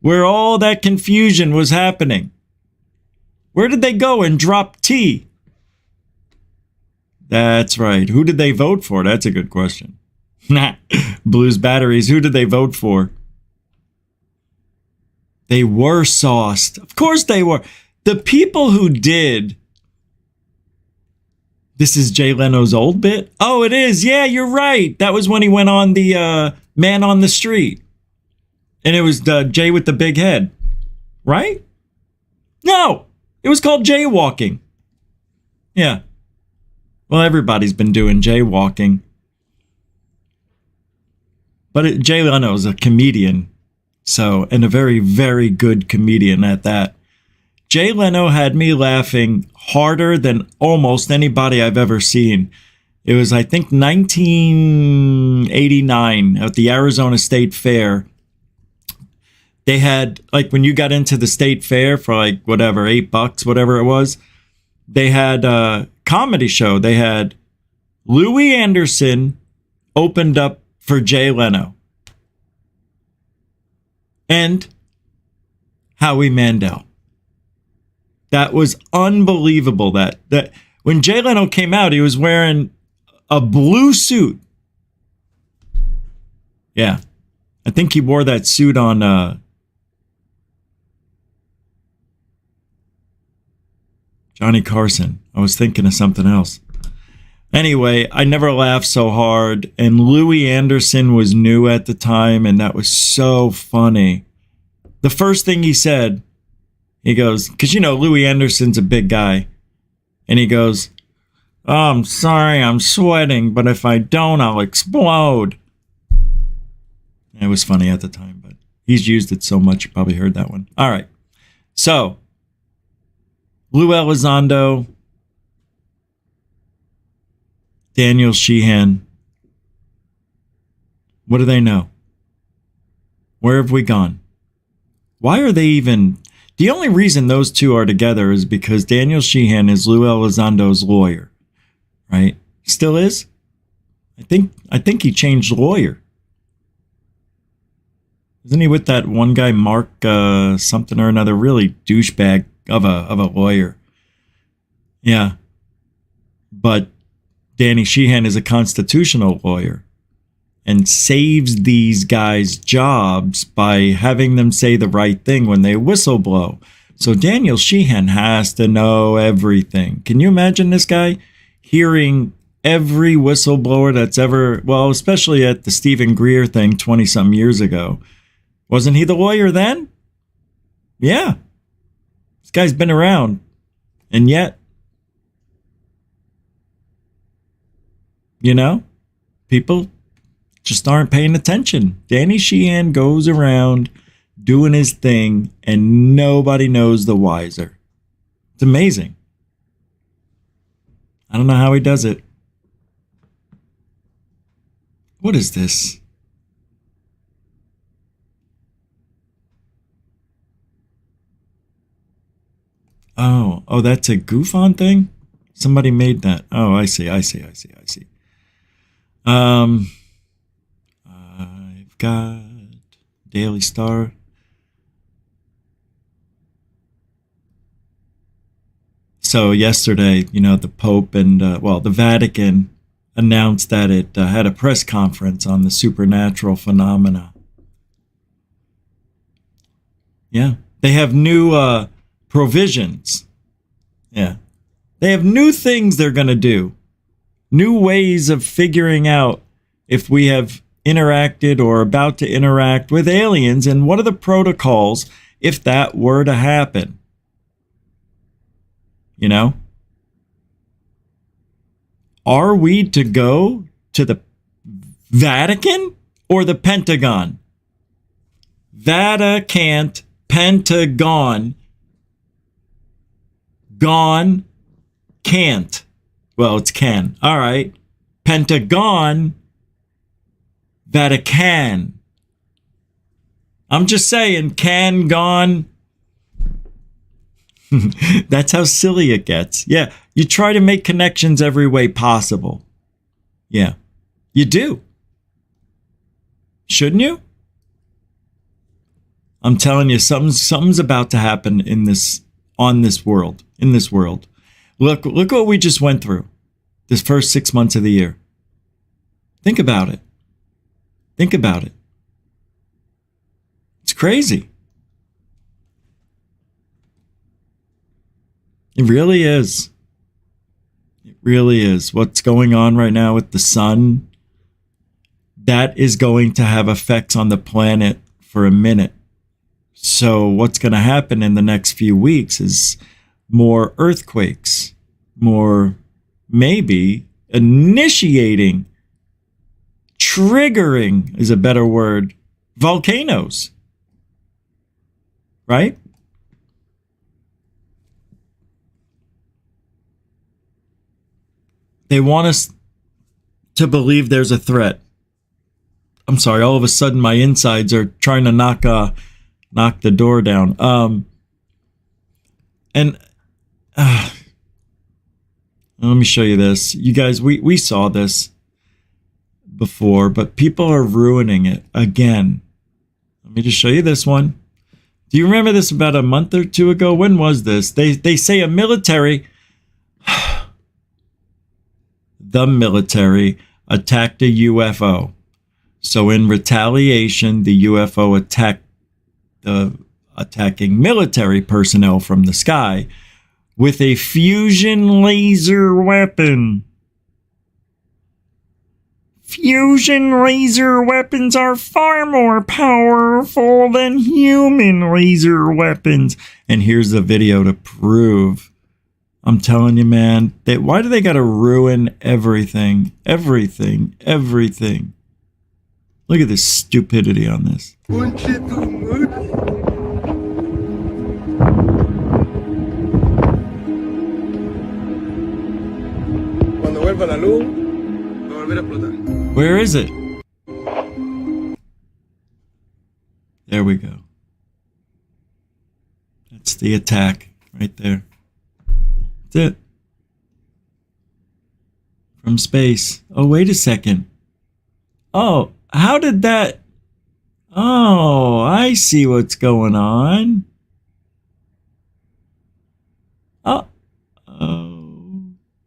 where all that confusion was happening? Where did they go and drop T? That's right. Who did they vote for? That's a good question. Blues Batteries. Who did they vote for? They were sauced. Of course they were. The people who did. This is Jay Leno's old bit? Oh, it is. Yeah, you're right. That was when he went on the Man on the Street. And it was Jay with the big head. Right? No. It was called jaywalking. Yeah. Well, everybody's been doing jaywalking. But Jay Leno is a comedian. So, and a very, very good comedian at that. Jay Leno had me laughing harder than almost anybody I've ever seen. It was, I think, 1989 at the Arizona State Fair. They had, like, when you got into the state fair for, like, whatever, $8, whatever it was, they had a comedy show. They had Louis Anderson opened up for Jay Leno. And Howie Mandel. That was unbelievable. That when Jay Leno came out, he was wearing a blue suit. Yeah. I think he wore that suit on Johnny Carson. I was thinking of something else. Anyway, I never laughed so hard. And Louis Anderson was new at the time, and that was so funny. The first thing he said, he goes, because, you know, Louis Anderson's a big guy. And he goes, "Oh, I'm sorry, I'm sweating, but if I don't, I'll explode." It was funny at the time, but he's used it so much, you probably heard that one. All right. So, Lou Elizondo, Daniel Sheehan. What do they know? Where have we gone? Why are they even... The only reason those two are together is because Daniel Sheehan is Lou Elizondo's lawyer, right? Still is? I think he changed lawyer. Isn't he with that one guy, Mark something or another, really douchebag of a lawyer? Yeah. But Danny Sheehan is a constitutional lawyer and saves these guys' jobs by having them say the right thing when they whistleblow. So Daniel Sheehan has to know everything. Can you imagine this guy hearing every whistleblower that's ever, well, especially at the Stephen Greer thing 20-some years ago. Wasn't he the lawyer then? Yeah. This guy's been around. And yet, you know, people just aren't paying attention. Danny Sheehan goes around doing his thing and nobody knows the wiser. It's amazing. I don't know how he does it. What is this? Oh, that's a GUFON thing? Somebody made that. Oh, I see. I've got Daily Star. So yesterday, you know, the Pope and, the Vatican announced that it had a press conference on the supernatural phenomena. Yeah. They have new provisions. Yeah. They have new things they're going to do. New ways of figuring out if we have interacted or about to interact with aliens, and what are the protocols if that were to happen? You know? Are we to go to the Vatican or the Pentagon? Vatican, Pentagon, gone, can't. Well, it's can. All right. Pentagon, Vatican. I'm just saying, can, gone. That's how silly it gets. Yeah, you try to make connections every way possible. Yeah, you do. Shouldn't you? I'm telling you, something's about to happen in this world. Look what we just went through this first 6 months of the year. Think about it. It's crazy. It really is. It really is. What's going on right now with the sun, that is going to have effects on the planet for a minute. So what's going to happen in the next few weeks is more earthquakes, more maybe initiating, triggering is a better word, volcanoes. Right? They want us to believe there's a threat. I'm sorry, all of a sudden my insides are trying to knock the door down. Let me show you this. You guys, we saw this before, but people are ruining it again. Let me just show you this one. Do you remember this about a month or two ago? When was this? They say a military, the military attacked a UFO. So in retaliation, the UFO attacked the attacking military personnel from the sky with a fusion laser weapon. Fusion laser weapons are far more powerful than human laser weapons. And here's the video to prove. I'm telling you, man, why do they gotta ruin everything? Everything. Look at this stupidity on this. Where is it? There we go. That's the attack right there. That's it. From space. Oh, wait a second. Oh, how did that... Oh, I see what's going on. Oh.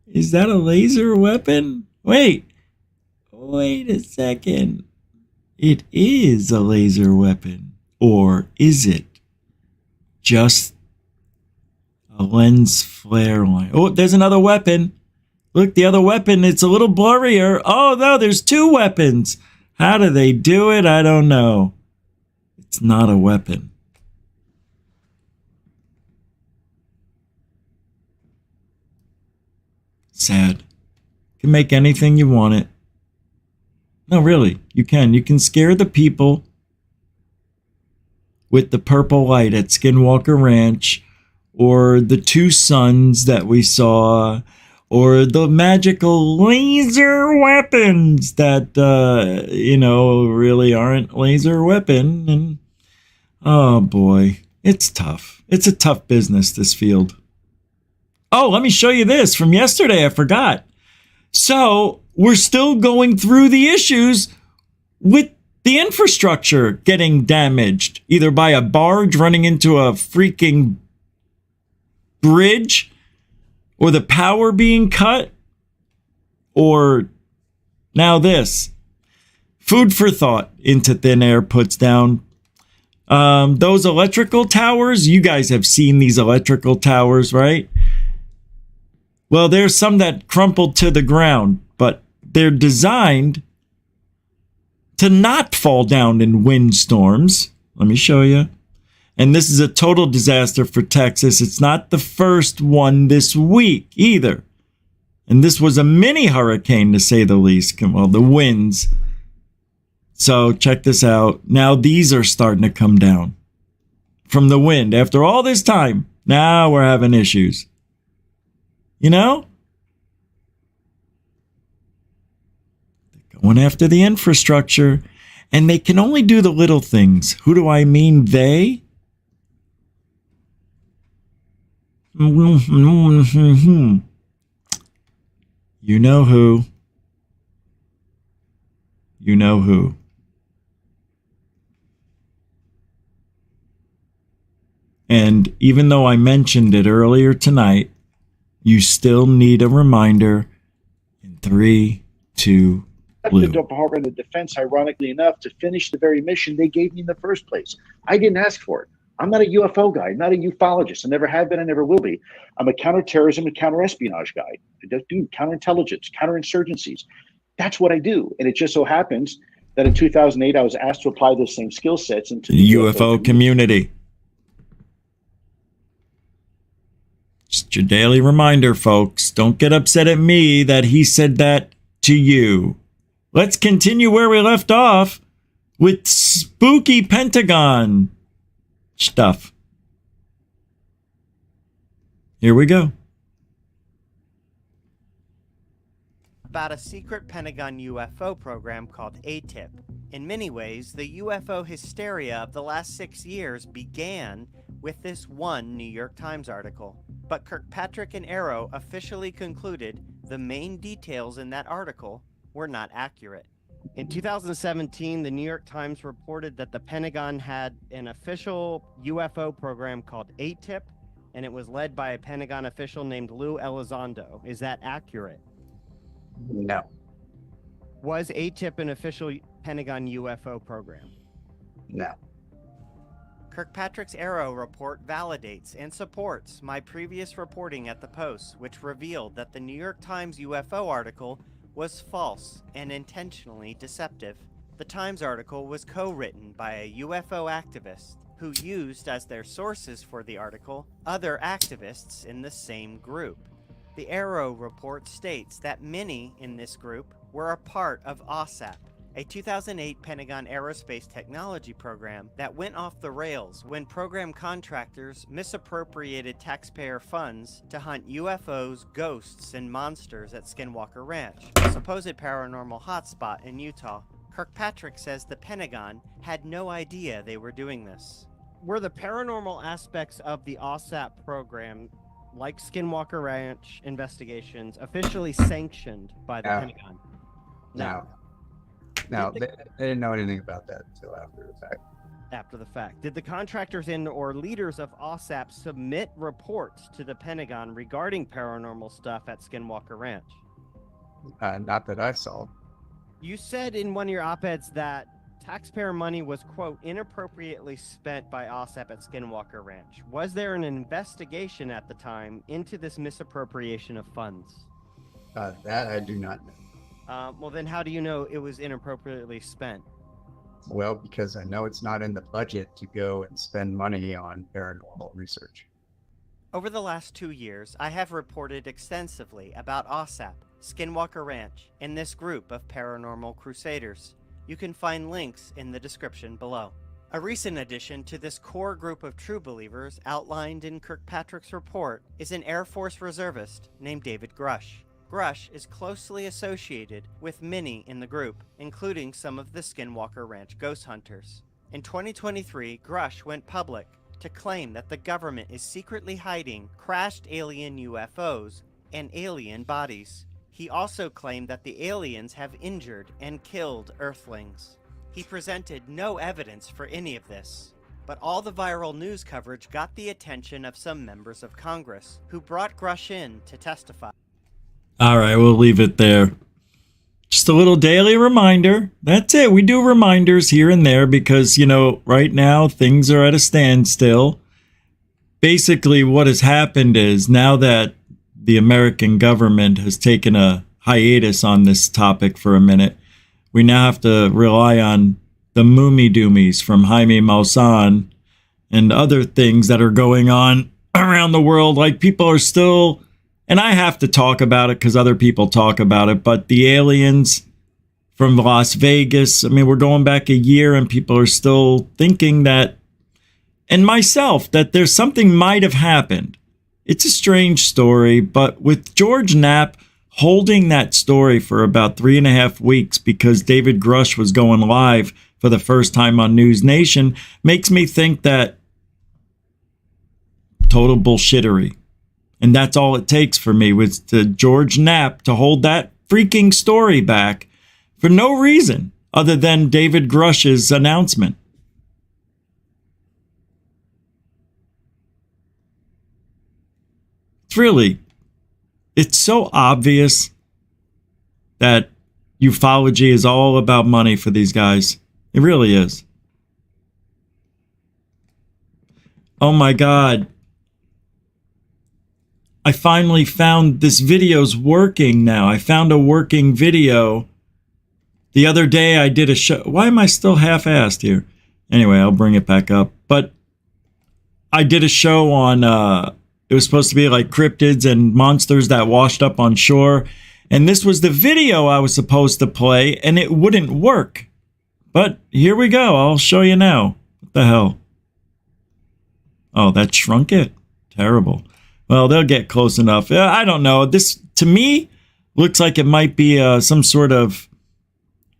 Is that a laser weapon? Wait a second. It is a laser weapon. Or is it just a lens flare line? Oh, there's another weapon. Look, the other weapon, it's a little blurrier. Oh, no, there's two weapons. How do they do it? I don't know. It's not a weapon. Sad. You can make anything you want it. No, really, you can. You can scare the people with the purple light at Skinwalker Ranch, or the two suns that we saw, or the magical laser weapons that, really aren't laser weapon. And, oh boy, it's tough. It's a tough business, this field. Oh, let me show you this from yesterday. I forgot. So we're still going through the issues with the infrastructure getting damaged, either by a barge running into a freaking bridge, or the power being cut, or now this. Food for thought. Into thin air puts down. Those electrical towers, you guys have seen these electrical towers, right? Well, there's some that crumpled to the ground, but they're designed to not fall down in windstorms. Let me show you. And this is a total disaster for Texas. It's not the first one this week either. And this was a mini hurricane, to say the least. Well, the winds. So check this out. Now these are starting to come down from the wind. After all this time, now we're having issues. You know? They're going after the infrastructure, and they can only do the little things. Who do I mean, they? You know who. You know who. And even though I mentioned it earlier tonight, you still need a reminder in 3, 2, blue. The Department of Defense, ironically enough, to finish the very mission they gave me in the first place. I didn't ask for it. I'm not a UFO guy, not a ufologist. I never have been, I never will be. I'm a counterterrorism and counterespionage guy. I just do counterintelligence, counterinsurgencies. That's what I do. And it just so happens that in 2008, I was asked to apply those same skill sets into the UFO community. Just your daily reminder, folks. Don't get upset at me that he said that to you. Let's continue where we left off with spooky Pentagon stuff. Here we go. About a secret Pentagon UFO program called ATIP. In many ways, the UFO hysteria of the last 6 years began with this one New York Times article. But Kirkpatrick and Arrow officially concluded the main details in that article were not accurate. In 2017, the New York Times reported that the Pentagon had an official UFO program called ATIP, and it was led by a Pentagon official named Lou Elizondo. Is that accurate? No. Was ATIP an official Pentagon UFO program? No. Kirkpatrick's Arrow report validates and supports my previous reporting at the Post, which revealed that the New York Times UFO article was false and intentionally deceptive. The Times article was co-written by a UFO activist who used as their sources for the article other activists in the same group. The Arrow report states that many in this group were a part of OSAP, a 2008 Pentagon aerospace technology program that went off the rails when program contractors misappropriated taxpayer funds to hunt UFOs, ghosts, and monsters at Skinwalker Ranch, a supposed paranormal hotspot in Utah. Kirkpatrick says the Pentagon had no idea they were doing this. Were the paranormal aspects of the OSAP program, like Skinwalker Ranch investigations, officially sanctioned by the Pentagon? No, they didn't know anything about that until after the fact. After the fact. Did the contractors and or leaders of OSAP submit reports to the Pentagon regarding paranormal stuff at Skinwalker Ranch? Not that I saw. You said in one of your op-eds that taxpayer money was, quote, inappropriately spent by OSAP at Skinwalker Ranch. Was there an investigation at the time into this misappropriation of funds? That I do not know. Well, then how do you know it was inappropriately spent? Well, because I know it's not in the budget to go and spend money on paranormal research. Over the last 2 years, I have reported extensively about OSAP, Skinwalker Ranch, and this group of paranormal crusaders. You can find links in the description below. A recent addition to this core group of true believers outlined in Kirkpatrick's report is an Air Force reservist named David Grush. Grush is closely associated with many in the group, including some of the Skinwalker Ranch ghost hunters. In 2023, Grush went public to claim that the government is secretly hiding crashed alien UFOs and alien bodies. He also claimed that the aliens have injured and killed Earthlings. He presented no evidence for any of this, but all the viral news coverage got the attention of some members of Congress, who brought Grush in to testify. All right, we'll leave it there. Just a little daily reminder. That's it. We do reminders here and there because, you know, right now things are at a standstill. Basically, what has happened is now that the American government has taken a hiatus on this topic for a minute, we now have to rely on the Moomy Doomies from Jaime Maussan and other things that are going on around the world. Like people are still... And I have to talk about it because other people talk about it. But the aliens from Las Vegas, I mean, we're going back a year and people are still thinking that, and myself, that there's something might have happened. It's a strange story, but with George Knapp holding that story for about 3.5 weeks because David Grush was going live for the first time on News Nation makes me think that total bullshittery. And that's all it takes for me was to George Knapp to hold that freaking story back for no reason other than David Grush's announcement. it's so obvious that ufology is all about money for these guys. It really is. Oh my God. I finally found this video's working now. I found a working video. The other day I did a show. Why am I still half-assed here? Anyway, I'll bring it back up. But I did a show on, it was supposed to be like cryptids and monsters that washed up on shore. And this was the video I was supposed to play, and it wouldn't work. But here we go. I'll show you now. What the hell? Oh, that shrunk it? Terrible. Well, they'll get close enough. I don't know. This, to me, looks like it might be some sort of,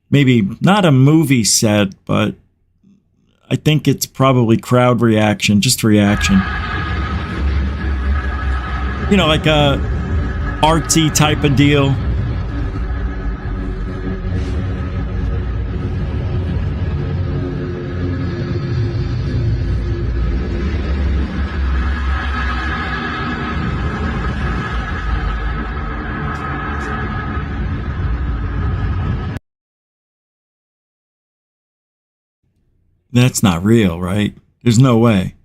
maybe not a movie set, but I think it's probably crowd reaction, just reaction. You know, like a artsy type of deal. That's not real, right? There's no way.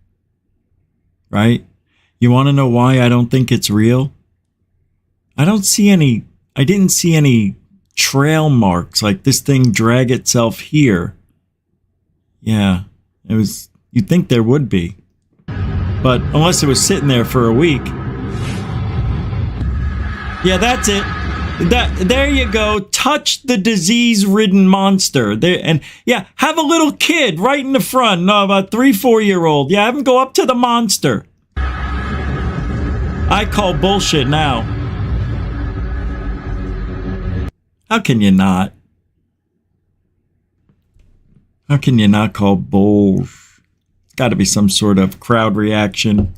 Right? You want to know why I don't think it's real? I didn't see any trail marks like this thing drag itself here. Yeah, you'd think there would be. But unless it was sitting there for a week. Yeah, that's it. There you go. Touch the disease-ridden monster. There, and yeah, have a little kid right in the front, about 3-4-year-old. Yeah, have him go up to the monster. I call bullshit now. How can you not? How can you not call bull? It's got to be some sort of crowd reaction.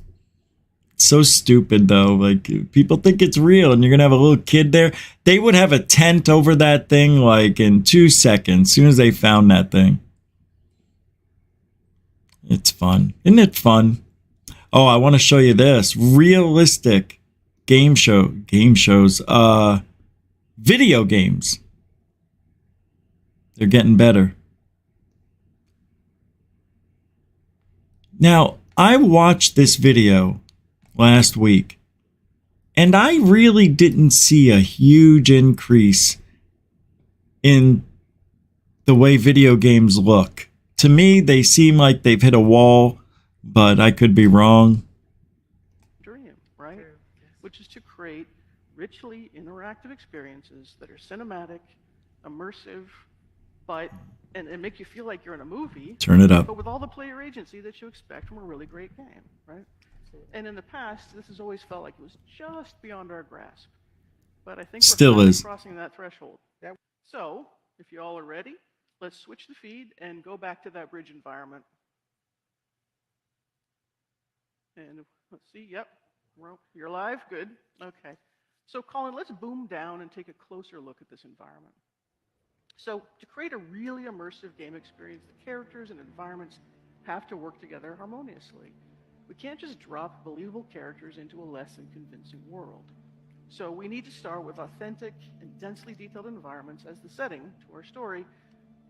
It's so stupid, though. Like, people think it's real, and you're going to have a little kid there. They would have a tent over that thing, like, in 2 seconds, as soon as they found that thing. It's fun. Isn't it fun? Oh, I want to show you this. Realistic game shows. Video games. They're getting better. Now, I watched this video last week, and I really didn't see a huge increase in the way video games look. To me, they seem like they've hit a wall, but I could be wrong. Dream, right? Which is to create richly interactive experiences that are cinematic, immersive, and make you feel like you're in a movie. Turn it up. But with all the player agency that you expect from a really great game, right? And in the past, this has always felt like it was just beyond our grasp. But I think Still we're is. crossing that threshold. So, if you all are ready, let's switch the feed and go back to that bridge environment. And let's see, yep, you're live, good, okay. So Colin, let's boom down and take a closer look at this environment. So to create a really immersive game experience, the characters and environments have to work together harmoniously. We can't just drop believable characters into a less than convincing world. So we need to start with authentic and densely detailed environments as the setting to our story.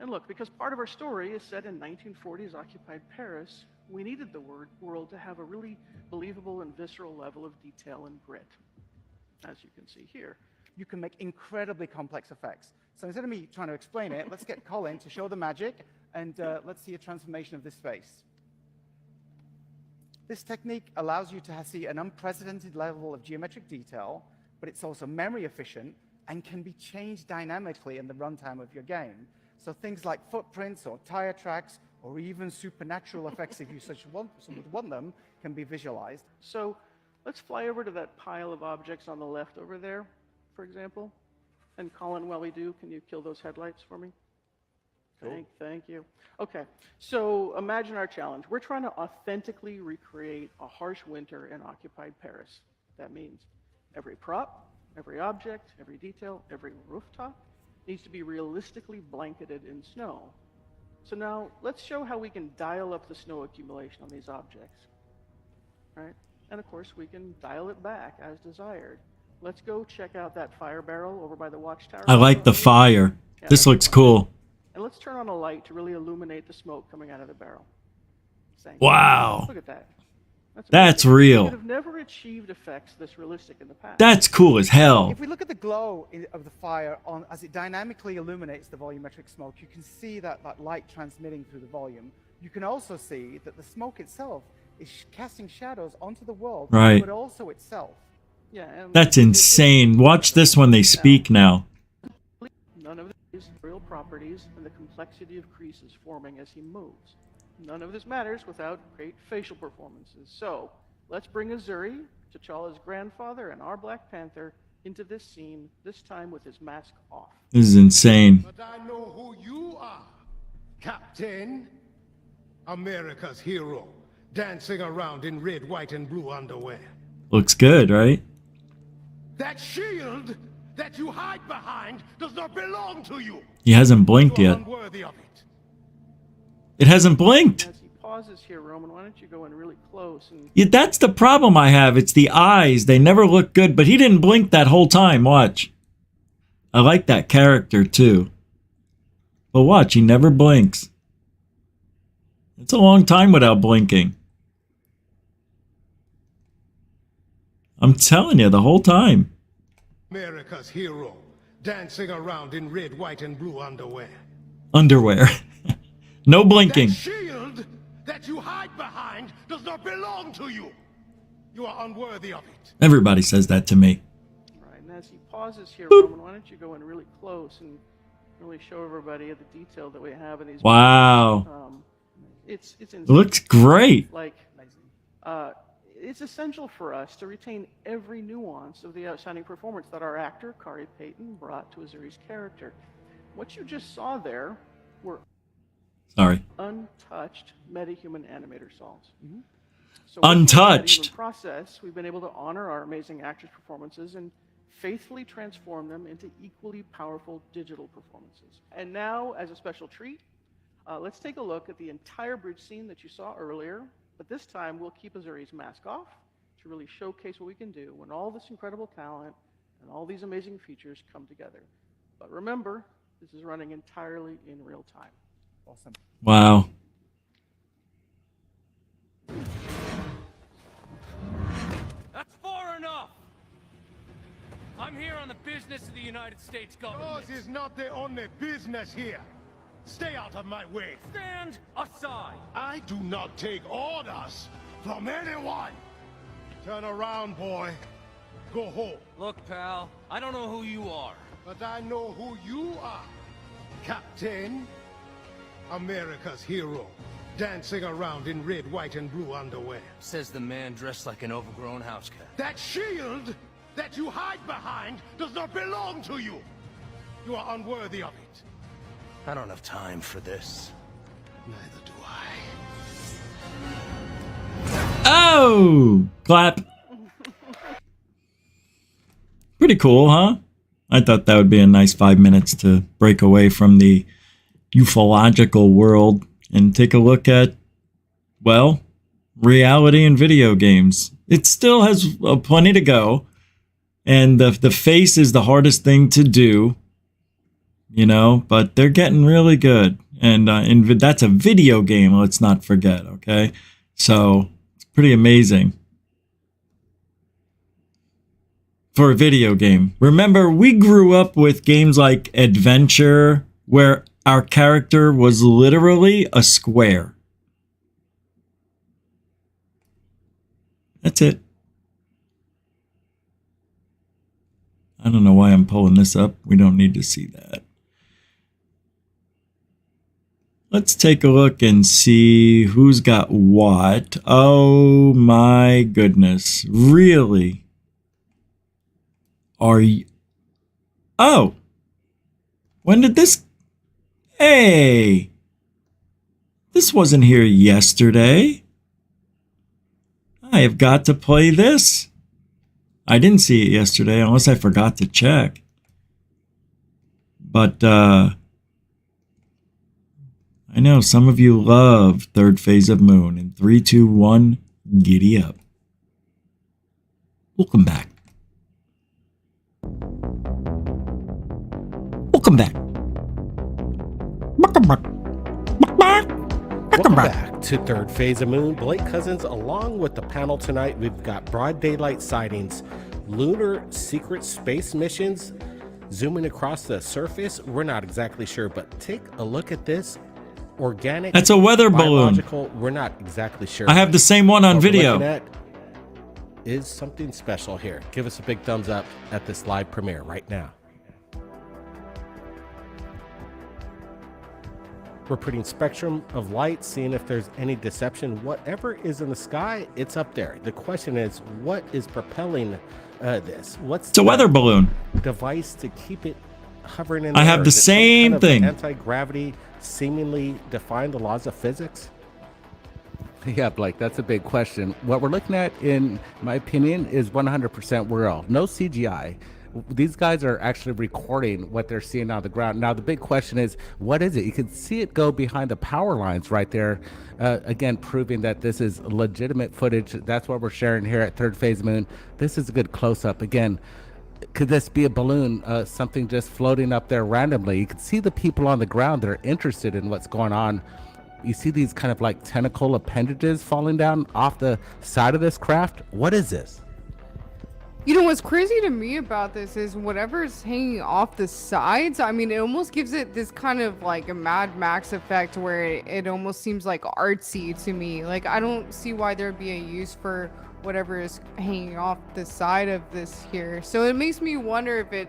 And look, because part of our story is set in 1940s occupied Paris, we needed the world to have a really believable and visceral level of detail and grit, as you can see here. You can make incredibly complex effects. So instead of me trying to explain it, let's get Colin to show the magic, and let's see a transformation of this face. This technique allows you to see an unprecedented level of geometric detail, but it's also memory efficient and can be changed dynamically in the runtime of your game. So things like footprints or tire tracks or even supernatural effects, if you would want them, can be visualized. So let's fly over to that pile of objects on the left over there, for example. And Colin, while we do, can you kill those headlights for me? Cool. Thank you. Okay, so imagine our challenge. We're trying to authentically recreate a harsh winter in occupied Paris. That means every prop, every object, every detail, every rooftop needs to be realistically blanketed in snow. So now let's show how we can dial up the snow accumulation on these objects. Right? and of course we can dial it back as desired. Let's go check out that fire barrel over by the watchtower. I like the fire. This looks cool. And let's turn on a light to really illuminate the smoke coming out of the barrel. Wow. Look at that. That's We real. have never achieved effects this realistic in the past. That's cool as hell. If we look at the glow of the fire as it dynamically illuminates the volumetric smoke, you can see that light transmitting through the volume. You can also see that the smoke itself is casting shadows onto the world, Right. but also itself. Yeah, and That's insane. Watch this when they speak now. none of these real properties and the complexity of creases forming as he moves. None of this matters without great facial performances. So, let's bring Azuri, T'Challa's grandfather and our Black Panther, into this scene, this time with his mask off. This is insane. But I know who you are, Captain. America's hero, dancing around in red, white, and blue underwear. Looks good, right? That shield that you hide behind does not belong to you. He hasn't blinked You are yet. unworthy of it. It hasn't blinked. As he pauses here, Roman, why don't you go in really close and Yeah, that's the problem I have. It's the eyes. They never look good, but he didn't blink that whole time. Watch. I like that character too. But watch, he never blinks. It's a long time without blinking. I'm telling you, the whole time. America's hero, dancing around in red, white, and blue underwear. Underwear. No blinking. That shield that you hide behind does not belong to you. You are unworthy of it. Everybody says that to me. right, and as he pauses here, Roman, why don't you go in really close and really show everybody the detail that we have in these. Wow. It's insane. Looks great. Like, it's essential for us to retain every nuance of the outstanding performance that our actor, Kari Payton, brought to Azuri's character. What you just saw there were untouched metahuman animator solves. So Untouched. In the process, we've been able to honor our amazing actors' performances and faithfully transform them into equally powerful digital performances. And now, as a special treat, let's take a look at the entire bridge scene that you saw earlier, but this time we'll keep Azuri's mask off to really showcase what we can do when all this incredible talent and all these amazing features come together. But remember, this is running entirely in real time. Awesome. Wow. That's far enough! I'm here on the business of the United States government. Yours is not the only business here. Stay out of my way. Stand aside! I do not take orders from anyone. Turn around, boy. Go home. Look, pal, I don't know who you are. But I know who you are. Captain. America's hero. Dancing around in red, white, and blue underwear. Says the man dressed like an overgrown house cat. That shield that you hide behind does not belong to you. You are unworthy of it. I don't have time for this. Neither do I. Oh! Clap. Pretty cool, huh? I thought that would be a nice 5 minutes to break away from the ufological world and take a look at, well, reality in video games. It still has plenty to go, and the face is the hardest thing to do, you know, but they're getting really good. And that's a video game, let's not forget, okay? So it's pretty amazing. For a video game. Remember, we grew up with games like Adventure, where our character was literally a square. That's it. I don't know why I'm pulling this up. We don't need to see that. Let's take a look and see who's got what. Oh my goodness. Really? Are you... Oh! When did this... Hey! This wasn't here yesterday. I have got to play this. I didn't see it yesterday unless I forgot to check. But, I know some of you love Third Phase of Moon. In 3, 2, 1, giddy up. Welcome back. Welcome back. Welcome back to Third Phase of Moon. Blake Cousins, along with the panel tonight, we've got broad daylight sightings, lunar secret space missions, zooming across the surface. We're not exactly sure, but take a look at this. Organic. That's a weather balloon. We're not exactly sure. I have the same one on video. Is something special here. Give us a big thumbs up at this live premiere right now. We're putting spectrum of light, seeing if there's any deception. Whatever is in the sky, it's up there. The question is, what is propelling this? What's it's a weather balloon device to keep it hovering in the I have air? the Is it some same kind of thing. Anti-gravity seemingly define the laws of physics? Yeah, Blake, that's a big question. What we're looking at, in my opinion, is 100% real. No CGI. These guys are actually recording what they're seeing on the ground. Now, the big question is, what is it? You can see it go behind the power lines right there. Again, proving that this is legitimate footage. That's what we're sharing here at Third Phase Moon. This is a good close-up. Again, could this be a balloon, something just floating up there randomly? You can see the people on the ground that are interested in what's going on. You see these kind of like tentacle appendages falling down off the side of this craft. What is this? You know, what's crazy to me about this is whatever's hanging off the sides, I mean, it almost gives it this kind of like a Mad Max effect where it almost seems like artsy to me. Like, I don't see why there'd be a use for whatever is hanging off the side of this here. So it makes me wonder if it,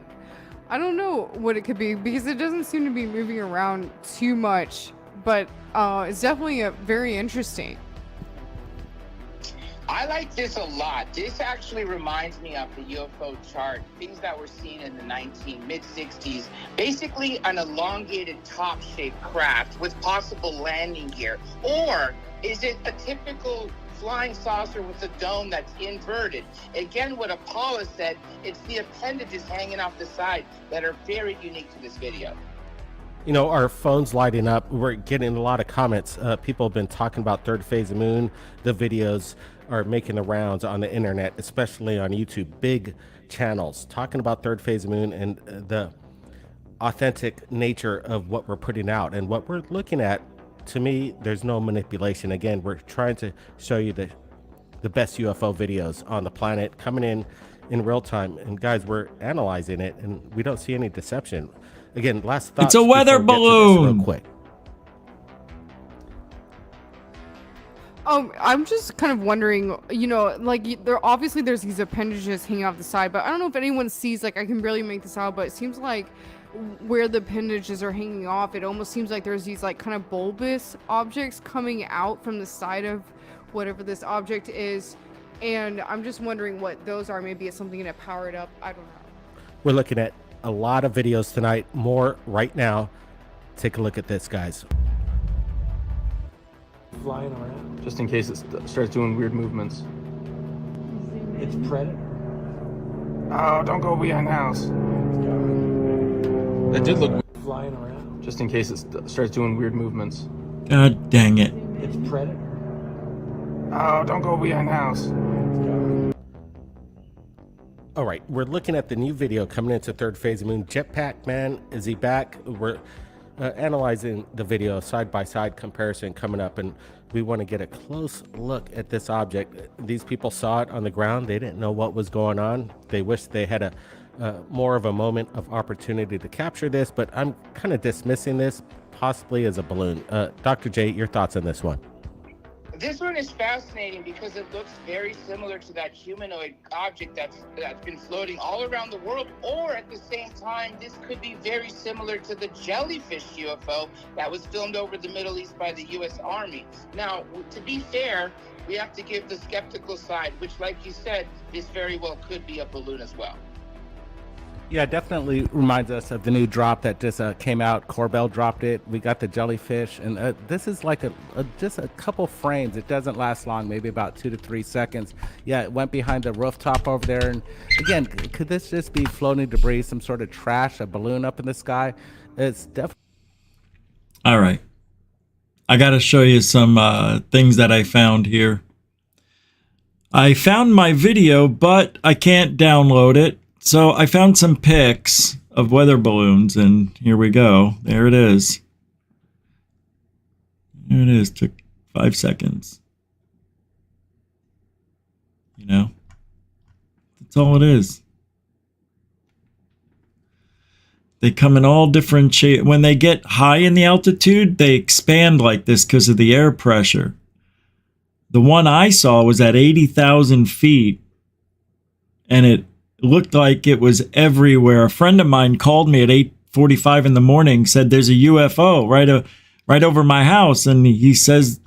I don't know what it could be, because it doesn't seem to be moving around too much, but it's definitely very interesting. I like this a lot. This actually reminds me of the UFO chart, things that were seen in the mid-60s. Basically an elongated top-shaped craft with possible landing gear. Or is it a typical flying saucer with a dome that's inverted? Again, what Apollo said, it's the appendages hanging off the side that are very unique to this video. You know, our phone's lighting up. We're getting a lot of comments. People have been talking about Third Phase of Moon. The videos are making the rounds on the internet, especially on YouTube. Big channels talking about Third Phase of Moon and the authentic nature of what we're putting out. And what we're looking at, to me, there's no manipulation. Again, we're trying to show you the best UFO videos on the planet coming in real time. And guys, we're analyzing it and we don't see any deception. Again, last thoughts. It's a weather balloon. Real quick. I'm just kind of wondering, you know, like there's these appendages hanging off the side, but I don't know if anyone sees, like, I can barely make this out, but it seems like where the appendages are hanging off, it almost seems like there's these like kind of bulbous objects coming out from the side of whatever this object is, and I'm just wondering what those are. Maybe it's something to power it up. I don't know. We're looking at a lot of videos tonight, more right now. Take a look at this, guys. Flying around, just in case it starts doing weird movements. It's Predator. Oh, don't go behind the house. That did look flying around, just in case it starts doing weird movements. God dang it. It's Predator. Oh, don't go behind the house. All right, we're looking at the new video coming into Third Phase of Moon. Jetpack Man, is he back? We're analyzing the video side-by-side comparison coming up, and we want to get a close look at this object. These people saw it on the ground. They didn't know what was going on. They wished they had more of a moment of opportunity to capture this, but I'm kind of dismissing this possibly as a balloon. Dr. J, your thoughts on this one? This one is fascinating because it looks very similar to that humanoid object that's been floating all around the world, or at the same time, this could be very similar to the jellyfish UFO that was filmed over the Middle East by the U.S. Army. Now, to be fair, we have to give the skeptical side, which, like you said, this very well could be a balloon as well. Yeah, it definitely reminds us of the new drop that just came out. Corbell dropped it. We got the jellyfish, and this is like just a couple frames. It doesn't last long, maybe about 2 to 3 seconds. Yeah, it went behind the rooftop over there, and again, could this just be floating debris, some sort of trash, a balloon up in the sky? It's definitely. All right, I got to show you some things that I found here. I found my video, but I can't download it. So I found some pics of weather balloons, and here we go. There it is. There it is. Took 5 seconds. You know? That's all it is. They come in all different shapes. When they get high in the altitude, they expand like this because of the air pressure. The one I saw was at 80,000 feet, and it looked like it was everywhere. A friend of mine called me at 8:45 in the morning, said there's a UFO right over my house, and he says,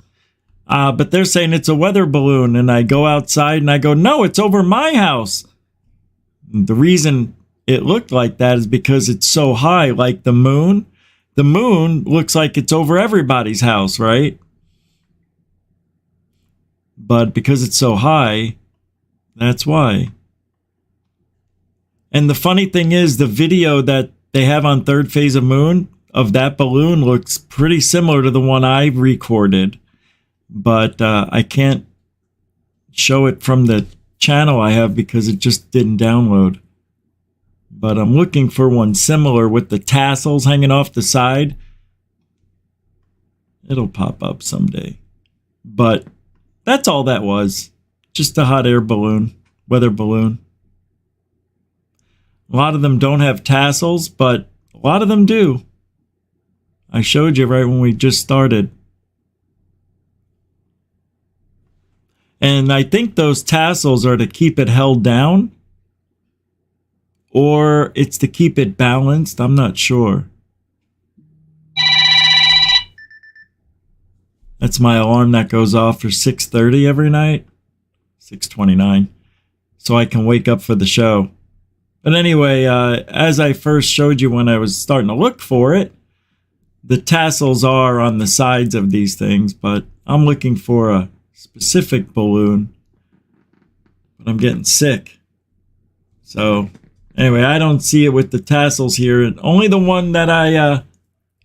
but they're saying it's a weather balloon. And I go outside and I go, no, it's over my house. The reason it looked like that is because it's so high, like the moon. The moon looks like it's over everybody's house, right? But because it's so high, that's why. And the funny thing is, the video that they have on Third Phase of Moon of that balloon looks pretty similar to the one I recorded. But I can't show it from the channel I have because it just didn't download. But I'm looking for one similar with the tassels hanging off the side. It'll pop up someday. But that's all that was. Just a hot air balloon, weather balloon. A lot of them don't have tassels, but a lot of them do. I showed you right when we just started. And I think those tassels are to keep it held down. Or it's to keep it balanced. I'm not sure. That's my alarm that goes off for 6:30 every night. 6:29. So I can wake up for the show. But anyway, as I first showed you when I was starting to look for it, the tassels are on the sides of these things. But I'm looking for a specific balloon. But I'm getting sick. So anyway, I don't see it with the tassels here. And only the one that I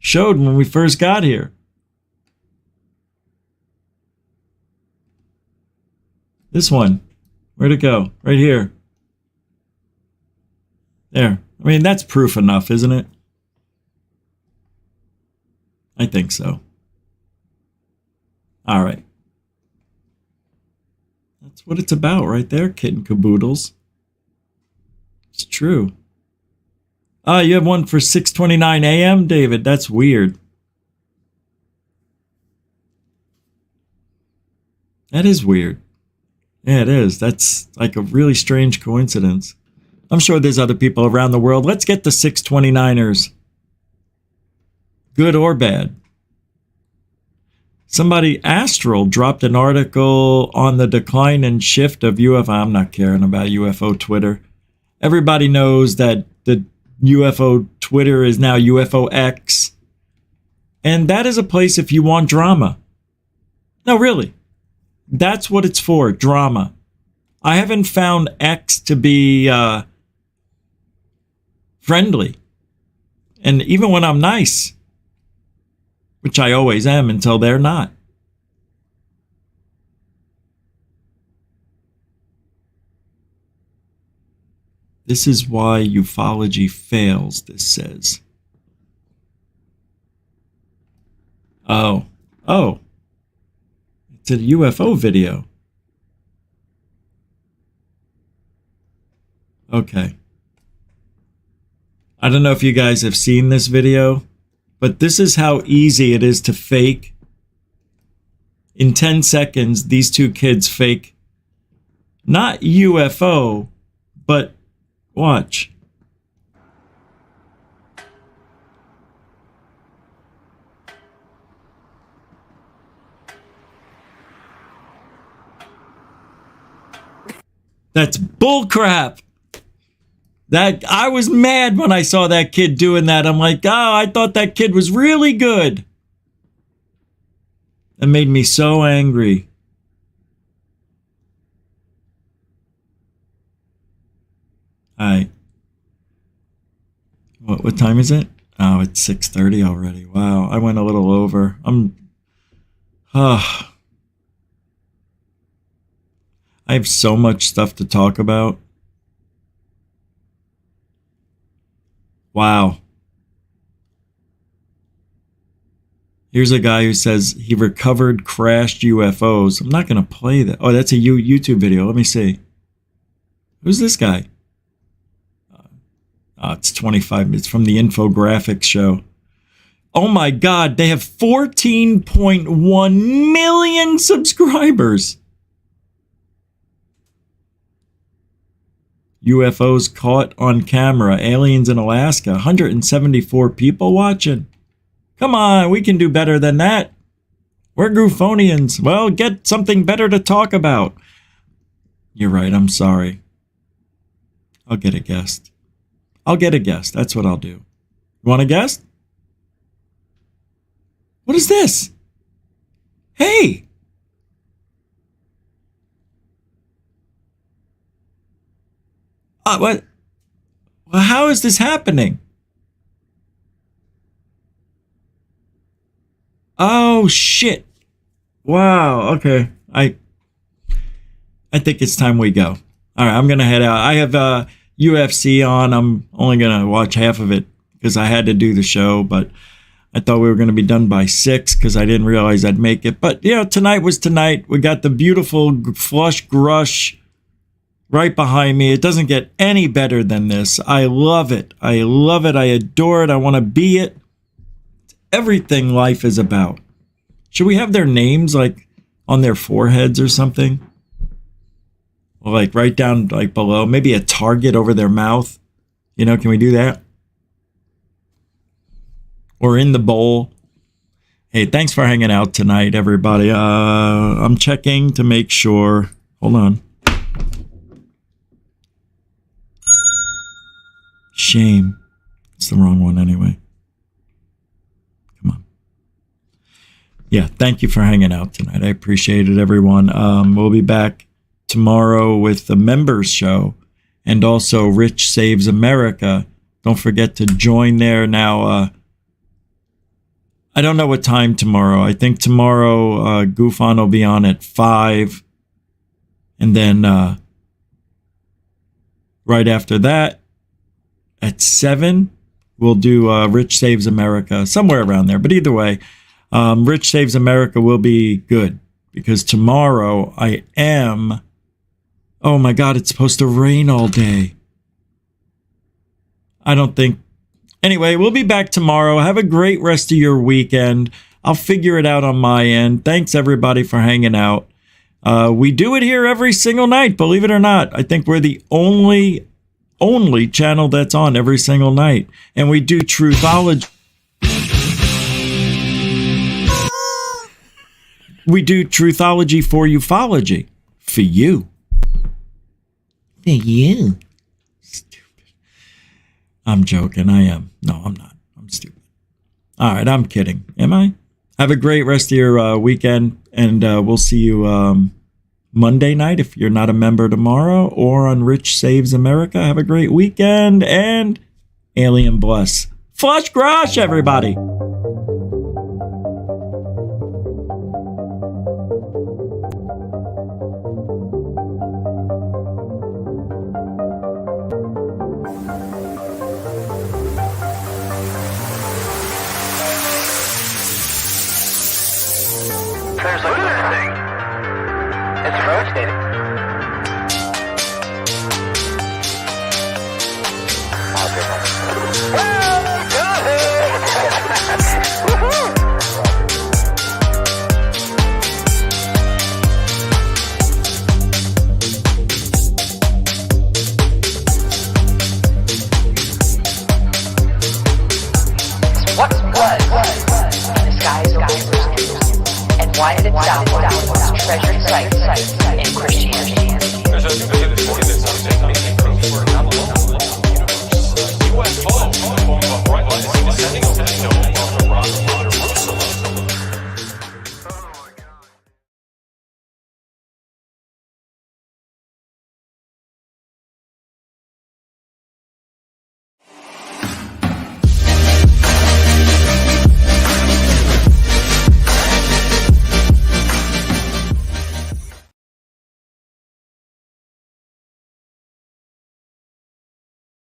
showed when we first got here. This one. Where'd it go? Right here. There. I mean, that's proof enough, isn't it? I think so. All right. That's what it's about right there, kitten caboodles. It's true. Ah, you have one for 6:29 a.m., David. That's weird. That is weird. Yeah, it is. That's like a really strange coincidence. I'm sure there's other people around the world. Let's get the 629ers. Good or bad. Somebody, Astral, dropped an article on the decline and shift of UFO. I'm not caring about UFO Twitter. Everybody knows that the UFO Twitter is now UFO X. And that is a place if you want drama. No, really. That's what it's for, drama. I haven't found X to be friendly. And even when I'm nice, which I always am until they're not. This is why ufology fails, this says. Oh. It's a UFO video. Okay. I don't know if you guys have seen this video, but this is how easy it is to fake. In 10 seconds, these two kids fake not UFO, but watch. That's bullcrap. That I was mad when I saw that kid doing that. I'm like, oh, I thought that kid was really good. That made me so angry. All right. What time is it? Oh, it's 6:30 already. Wow, I went a little over. I have so much stuff to talk about. Wow. Here's a guy who says he recovered crashed UFOs. I'm not going to play that. Oh, that's a YouTube video. Let me see. Who's this guy? It's 25 minutes from the infographics show. Oh my God, they have 14.1 million subscribers. UFOs caught on camera. Aliens in Alaska. 174 people watching. Come on, we can do better than that. We're Goofonians. Well, get something better to talk about. You're right, I'm sorry. I'll get a guest. I'll get a guest. That's what I'll do. You want a guest? What is this? Hey! What? Well, how is this happening? Oh, shit. Wow, okay. I think it's time we go. All right, I'm going to head out. I have UFC on. I'm only going to watch half of it because I had to do the show, but I thought we were going to be done by 6 because I didn't realize I'd make it. But, you know, tonight was tonight. We got the beautiful flush grush right behind me. It doesn't get any better than this. I love it. I love it. I adore it. I want to be it. It's everything life is about. Should we have their names like on their foreheads or something? Or like right down like below? Maybe a target over their mouth? You know, can we do that? Or in the bowl. Hey, thanks for hanging out tonight, everybody. I'm checking to make sure. Hold on. Shame. It's the wrong one anyway. Come on. Yeah, thank you for hanging out tonight. I appreciate it, everyone. We'll be back tomorrow with the members show and also Rich Saves America. Don't forget to join there. Now, I don't know what time tomorrow. I think tomorrow GUFON will be on at 5. And then right after that, at 7, we'll do Rich Saves America, somewhere around there. But either way, Rich Saves America will be good because tomorrow I am... Oh my God, it's supposed to rain all day. I don't think... Anyway, we'll be back tomorrow. Have a great rest of your weekend. I'll figure it out on my end. Thanks, everybody, for hanging out. We do it here every single night, believe it or not. I think we're the only channel that's on every single night. And we do Truthology. We do Truthology for ufology. For you. For you. Stupid. I'm joking. I am. No, I'm not. I'm stupid. All right, I'm kidding. Am I? Have a great rest of your weekend. And we'll see you Monday night if you're not a member tomorrow, or on Rich Saves America. Have a great weekend and alien bless. Flush Grosh, everybody. There's a good thing. It's rotating. What was in the skies over, and why did it stop on treasured sites?